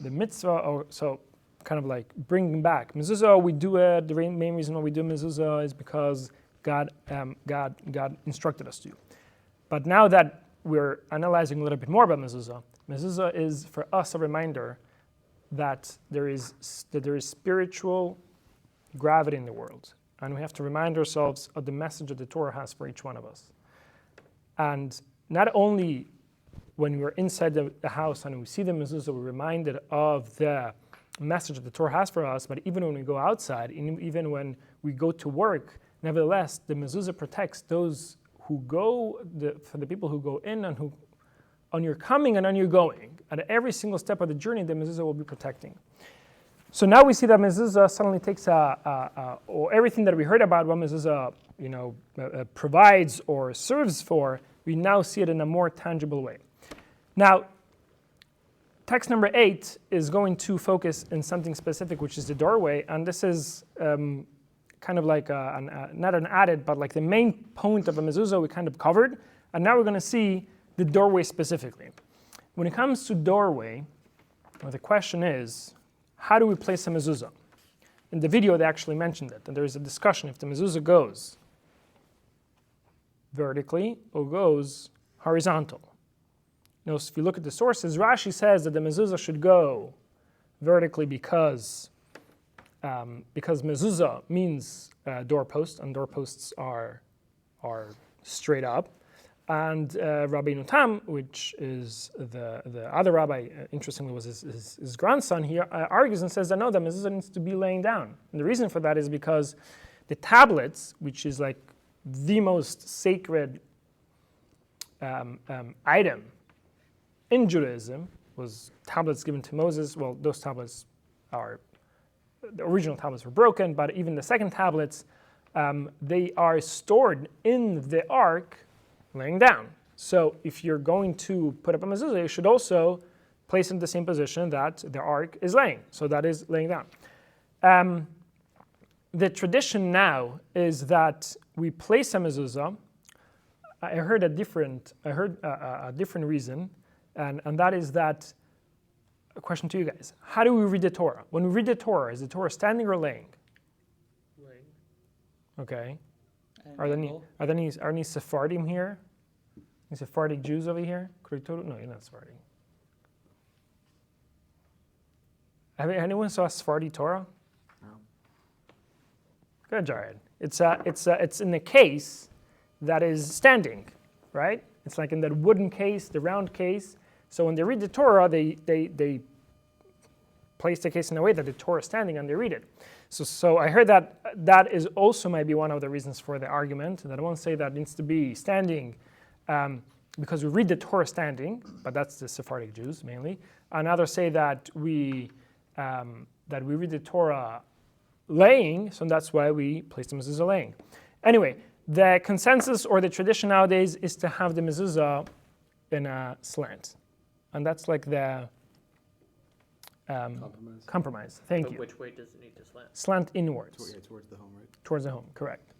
mitzvah, or so kind of like bringing back. Mezuzah, we do it, the main reason why we do mezuzah is because God instructed us to. But now that we're analyzing a little bit more about mezuzah, mezuzah is for us a reminder that there is spiritual gravity in the world. And we have to remind ourselves of the message that the Torah has for each one of us. And not only when we're inside the house and we see the mezuzah, we're reminded of the message that the Torah has for us, but even when we go outside, even when we go to work, nevertheless, the mezuzah protects those who go, for the people who go in and who, on your coming and on your going. At every single step of the journey, the mezuzah will be protecting. So now we see that mezuzah suddenly takes or everything that we heard about what mezuzah provides or serves for, we now see it in a more tangible way. Now, text number 8 is going to focus in something specific, which is the doorway, and this is kind of like not an added, but like the main point of a mezuzah we kind of covered, and now we're going to see the doorway specifically. When it comes to doorway, the question is, how do we place a mezuzah? In the video, they actually mentioned it, and there is a discussion if the mezuzah goes vertically or goes horizontal. If you look at the sources, Rashi says that the mezuzah should go vertically because mezuzah means doorpost, and doorposts are straight up. And Rabbi Nutam, which is the other rabbi, interestingly was his grandson, he argues and says that no, the mezuzah needs to be laying down. And the reason for that is because the tablets, which is like the most sacred item in Judaism, was tablets given to Moses. Well, those tablets the original tablets were broken, but even the second tablets, they are stored in the ark laying down. So if you're going to put up a mezuzah, you should also place it in the same position that the ark is laying. So that is laying down. the tradition now is that we place a mezuzah. I heard a different reason, and that is that. A question to you guys: how do we read the Torah? When we read the Torah, is the Torah standing or laying? Laying. Okay. And Are there angle. any Sephardim here? Any Sephardic Jews over here? No, you're not Sephardi. Have anyone saw a Sephardi Torah? No. Good, Jared. It's in the case that is standing, right? It's like in that wooden case, the round case. So when they read the Torah, they place the case in a way that the Torah is standing and they read it. So I heard that is also maybe one of the reasons for the argument. That I won't say that it needs to be standing because we read the Torah standing, but that's the Sephardic Jews mainly. And others say that we read the Torah laying, so that's why we place the mezuzah laying. Anyway, the consensus or the tradition nowadays is to have the mezuzah in a slant. And that's like the compromise. Thank But you. which way does it need to slant? Slant inwards. Towards the home, right? Towards the home, correct.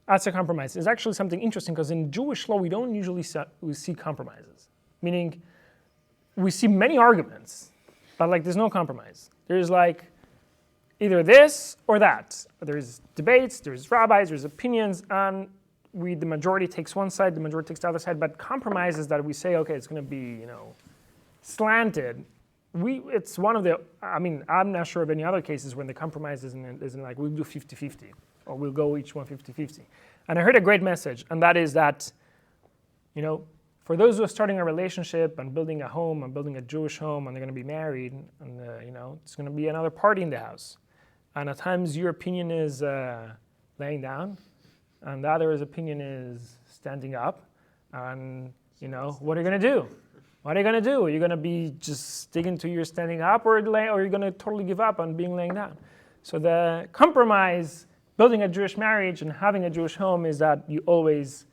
That's a compromise. It's actually something interesting because in Jewish law we don't usually see compromises. Meaning, we see many arguments, but like there's no compromise. There's like either this or that. There's debates, there's rabbis, there's opinions, and the majority takes one side, the majority takes the other side. But compromises that we say, okay, it's going to be, slanted. It's one of the. I mean, I'm not sure of any other cases when the compromise isn't like we'll do 50-50 or we'll go each one 50-50. And I heard a great message, and that is that, for those who are starting a relationship and building a home and building a Jewish home and they're going to be married and it's going to be another party in the house, and at times your opinion is laying down, and the other's opinion is standing up, and what are you going to do? What are you going to do? Are you going to be just sticking to your standing up, or are you going to totally give up on being laying down? So the compromise, building a Jewish marriage and having a Jewish home, is that you always,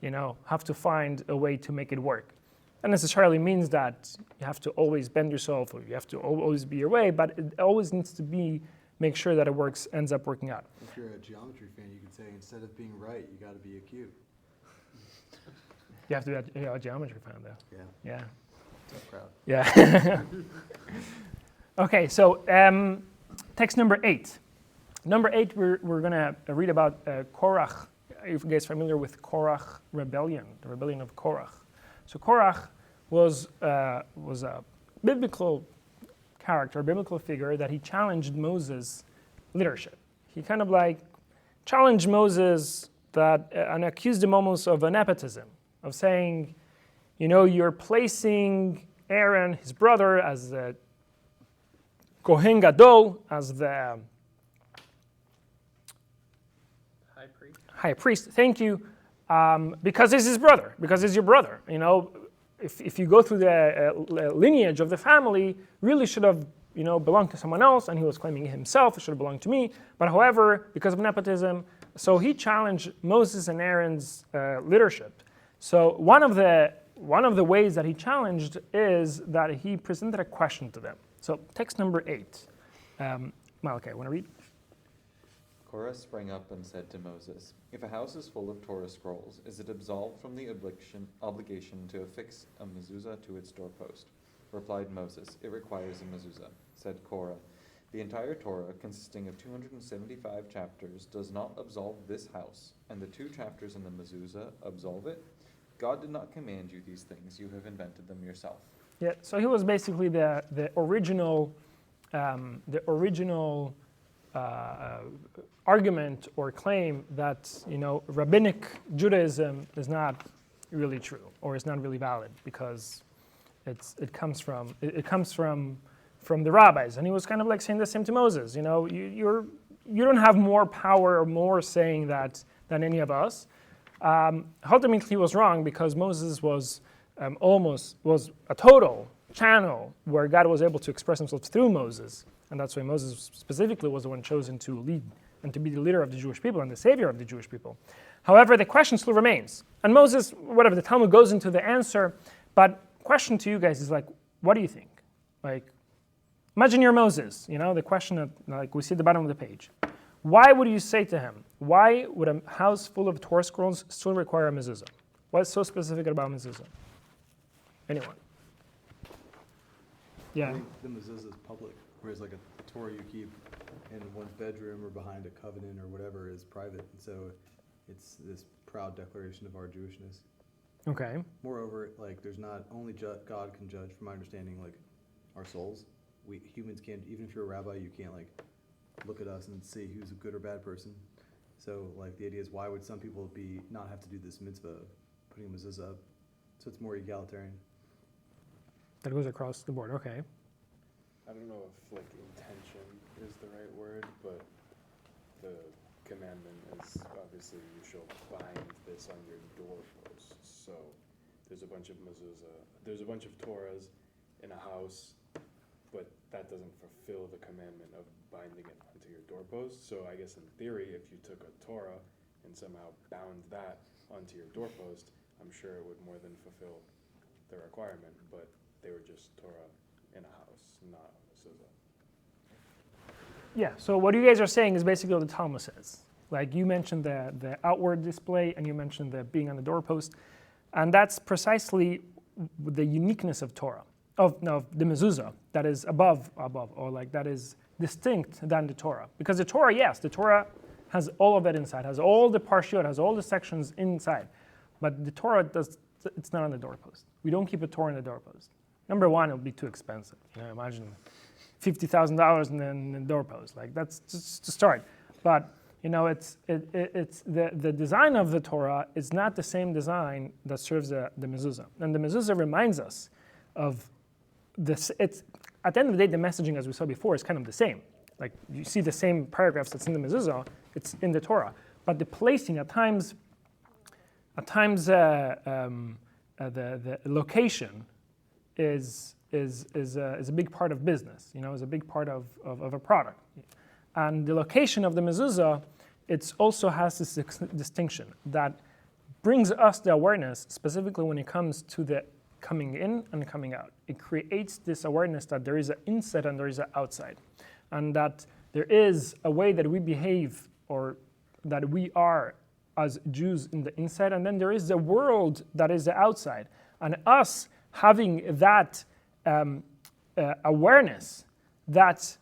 have to find a way to make it work. That necessarily means that you have to always bend yourself, or you have to always be your way, but it always needs to be, make sure that it ends up working out. If you're a geometry fan, you could say instead of being right, you got to be a cube. You have to be a geometry fan, though. Yeah. Yeah. So proud. Yeah. Okay, so text number 8. Number 8, we're going to read about Korach. Are you guys familiar with Korach rebellion, the rebellion of Korach? So Korach was a biblical character, a biblical figure that he challenged Moses' leadership. He kind of like challenged Moses and accused him almost of nepotism, of saying, you're placing Aaron, his brother, as the Kohen Gadol, as the high priest. Thank you, because he's his brother, because he's your brother. If you go through the lineage of the family, really should have belonged to someone else, and he was claiming himself, it should have belonged to me. But however, because of nepotism, so he challenged Moses and Aaron's leadership. So one of the ways that he challenged is that he presented a question to them. So text number 8. Malachi, want to read? Korah sprang up and said to Moses, "If a house is full of Torah scrolls, is it absolved from the obligation to affix a mezuzah to its doorpost?" Replied Moses, "It requires a mezuzah." Said Korah, "The entire Torah, consisting of 275 chapters, does not absolve this house, and the 2 chapters in the mezuzah absolve it? God did not command you these things, you have invented them yourself." Yeah, so he was basically the original argument or claim that rabbinic Judaism is not really true or is not really valid because it comes from the rabbis, and he was kind of like saying the same to Moses. You don't have more power or more saying that than any of us. Ultimately, he was wrong because Moses was a total channel where God was able to express himself through Moses. And that's why Moses specifically was the one chosen to lead and to be the leader of the Jewish people and the savior of the Jewish people. However, the question still remains. And Moses, whatever, the Talmud goes into the answer, but question to you guys is like, what do you think? Like, imagine you're Moses, the question that, like we see at the bottom of the page. why would you say to him, why would a house full of Torah scrolls still require a mezuzah? What's so specific about mezuzah? Anyone? Yeah. I think the mezuzah is public, whereas like a Torah you keep in one's bedroom or behind a covenant or whatever is private. And so it's this proud declaration of our Jewishness. Okay. Moreover, like there's not only God can judge, from my understanding, like our souls. We humans can't, even if you're a rabbi, you can't like look at us and see who's a good or bad person. So like the idea is, why would some people not have to do this mitzvah of putting a mezuzah up? So it's more egalitarian. That goes across the board. Okay. I don't know if like intention is the right word, but the commandment is obviously you shall bind this on your doorposts. So there's a bunch of mezuzah, there's a bunch of Torahs in a house, but that doesn't fulfill the commandment of binding it onto your doorpost. So I guess in theory, if you took a Torah and somehow bound that onto your doorpost, I'm sure it would more than fulfill the requirement, but they were just Torah in a house, not a mezuzah. Yeah, so what you guys are saying is basically what the Talmud says. Like you mentioned the outward display and you mentioned the being on the doorpost. And that's precisely the uniqueness of Torah, of the mezuzah, that is above, or like that is distinct than the Torah. Because the Torah, yes, the Torah has all of that inside, has all the parshiot, has all the sections inside. But the Torah, it's not on the doorpost. We don't keep a Torah on the doorpost. Number one, it would be too expensive. Imagine $50,000 and then the doorpost. Like that's just to start. But it's the design of the Torah is not the same design that serves the mezuzah. And the mezuzah reminds us of this. It's at the end of the day, the messaging, as we saw before, is kind of the same. Like you see the same paragraphs that's in the mezuzah, it's in the Torah. But the placing at times the location is a big part of business, is a big part of a product. And the location of the mezuzah, it also has this distinction that brings us the awareness, specifically when it comes to the coming in and coming out. It creates this awareness that there is an inside and there is an outside. And that there is a way that we behave or that we are as Jews in the inside, and then there is the world that is the outside. And us having that awareness that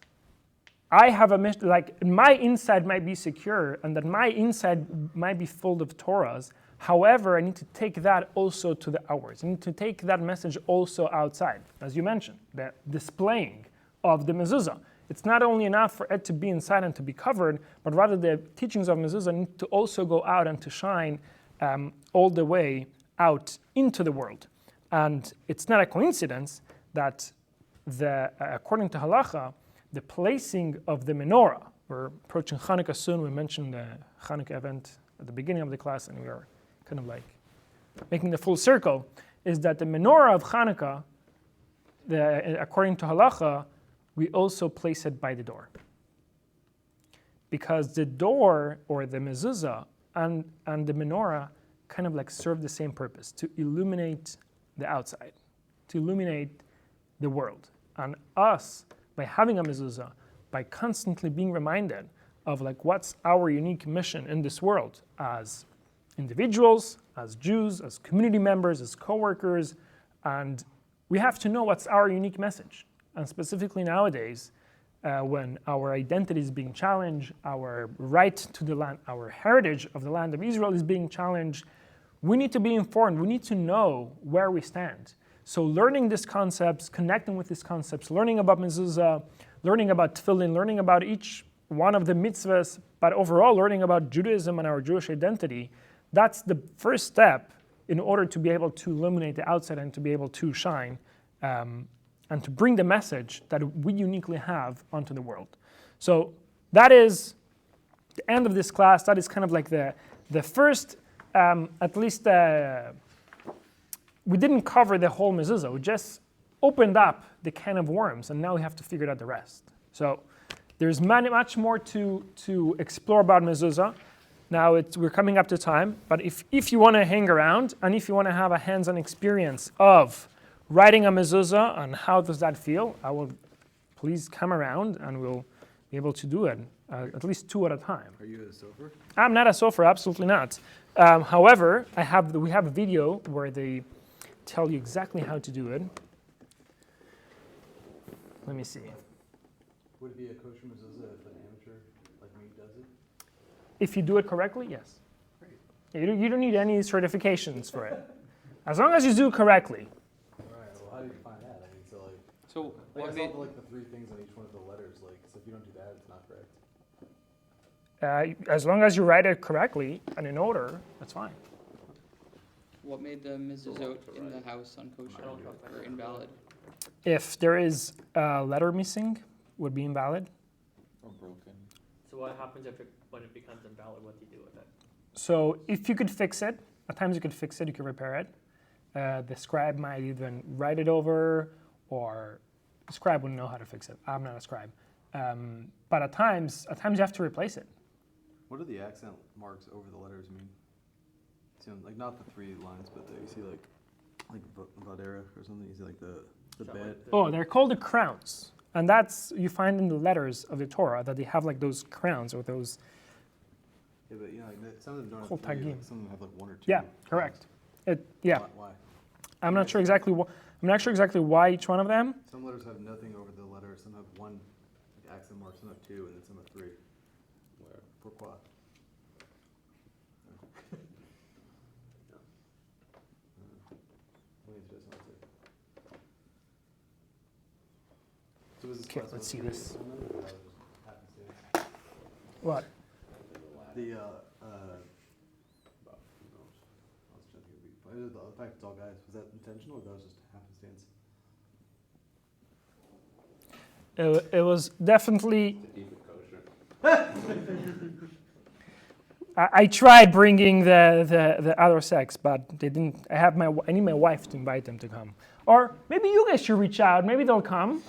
I have a mission, like my inside might be secure and that my inside might be full of Torahs. However, I need to take that also to the outwards. I need to take that message also outside. As you mentioned, the displaying of the mezuzah. It's not only enough for it to be inside and to be covered, but rather the teachings of mezuzah need to also go out and to shine all the way out into the world. And it's not a coincidence that according to halacha, the placing of the menorah, we're approaching Hanukkah soon, we mentioned the Hanukkah event at the beginning of the class, and we are kind of like making the full circle, is that the menorah of Hanukkah, according to halacha, we also place it by the door. Because the door, or the mezuzah, and the menorah kind of like serve the same purpose, to illuminate the outside, to illuminate the world. And us, by having a mezuzah, by constantly being reminded of like what's our unique mission in this world as individuals, as Jews, as community members, as co-workers, and we have to know what's our unique message. And specifically nowadays, when our identity is being challenged, our right to the land, our heritage of the land of Israel is being challenged, we need to be informed. We need to know where we stand. So learning these concepts, connecting with these concepts, learning about mezuzah, learning about tefillin, learning about each one of the mitzvahs, but overall learning about Judaism and our Jewish identity, that's the first step in order to be able to illuminate the outside and to be able to shine and to bring the message that we uniquely have onto the world. So that is the end of this class. That is kind of like the first, at least we didn't cover the whole mezuzah. We just opened up the can of worms, and now we have to figure out the rest. So there's much more to explore about mezuzah. Now we're coming up to time, but if you want to hang around, and if you want to have a hands-on experience of writing a mezuzah and how does that feel, I will please come around and we'll be able to do it. at least 2 at a time. Are you a sofer? I'm not a sofer, absolutely not. However, we have a video where they tell you exactly how to do it. Let me see. Would it be a kosher mezuzah if an amateur like me does it? If you do it correctly, yes. You don't need any certifications for it. As long as you do it correctly. All right. Well, how do you find that? I mean, So like I what saw made, like the 3 things on each one of the letters. Like, so if you don't do that, it's not correct. As long as you write it correctly and in order, that's fine. what made the mezuzot in the house unkosher or invalid? If there is a letter missing, would be invalid. Or broken. So what happens when it becomes invalid? What do you do with it? So if you could fix it, at times you could fix it, you could repair it. The scribe might even write it over, or the scribe wouldn't know how to fix it. I'm not a scribe. But at times you have to replace it. What do the accent marks over the letters mean? So, like not the 3 lines, but you see like Vadera or something. You see like the bed. Oh, they're called the crowns. And that's, you find in the letters of the Torah that they have like those crowns or those. Yeah, but like, some of them don't Kol have 3, tagim. like, some of them have like 1 or 2. Yeah, correct. Yeah. Why? I'm not sure exactly why each one of them. Some letters have nothing over the letter. Some have 1 like, accent mark. Some have 2, and then some have 3. Where? Pourquoi? So was this Okay, class let's see supposed to be this. on them, or was it just happenstance? What? The the fact it's all guys, was that intentional or that was just happenstance? It was definitely. I tried bringing the other sex, but they didn't. I need my wife to invite them to come, or maybe you guys should reach out. Maybe they'll come.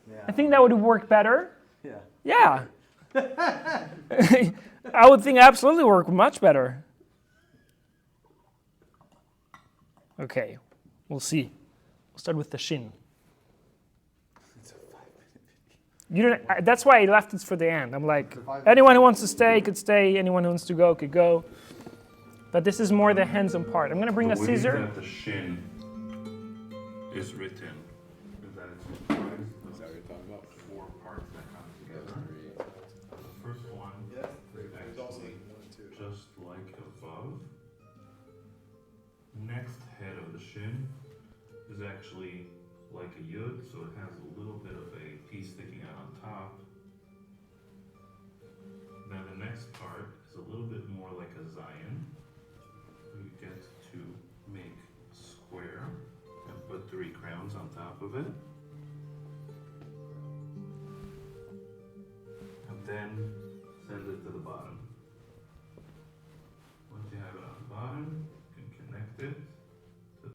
Yeah. I think that would work better. Yeah. Yeah. I would think absolutely work much better. Okay, we'll see. We'll start with the shin. You don't. That's why I left it for the end. I'm like, anyone who wants to stay could stay. Anyone who wants to go could go. But this is more the hands-on part. I'm gonna bring a scissor. That the shin is written. Is that it's comprised Is that what you're talking about? of 4 parts that come together. The first one is actually just like above. Next head of the shin is actually like a yud, so it has a little bit of a piece sticking out on top. Then the next part is a little bit more like a zion. You get to make a square and put 3 crowns on top of it. And then send it to the bottom.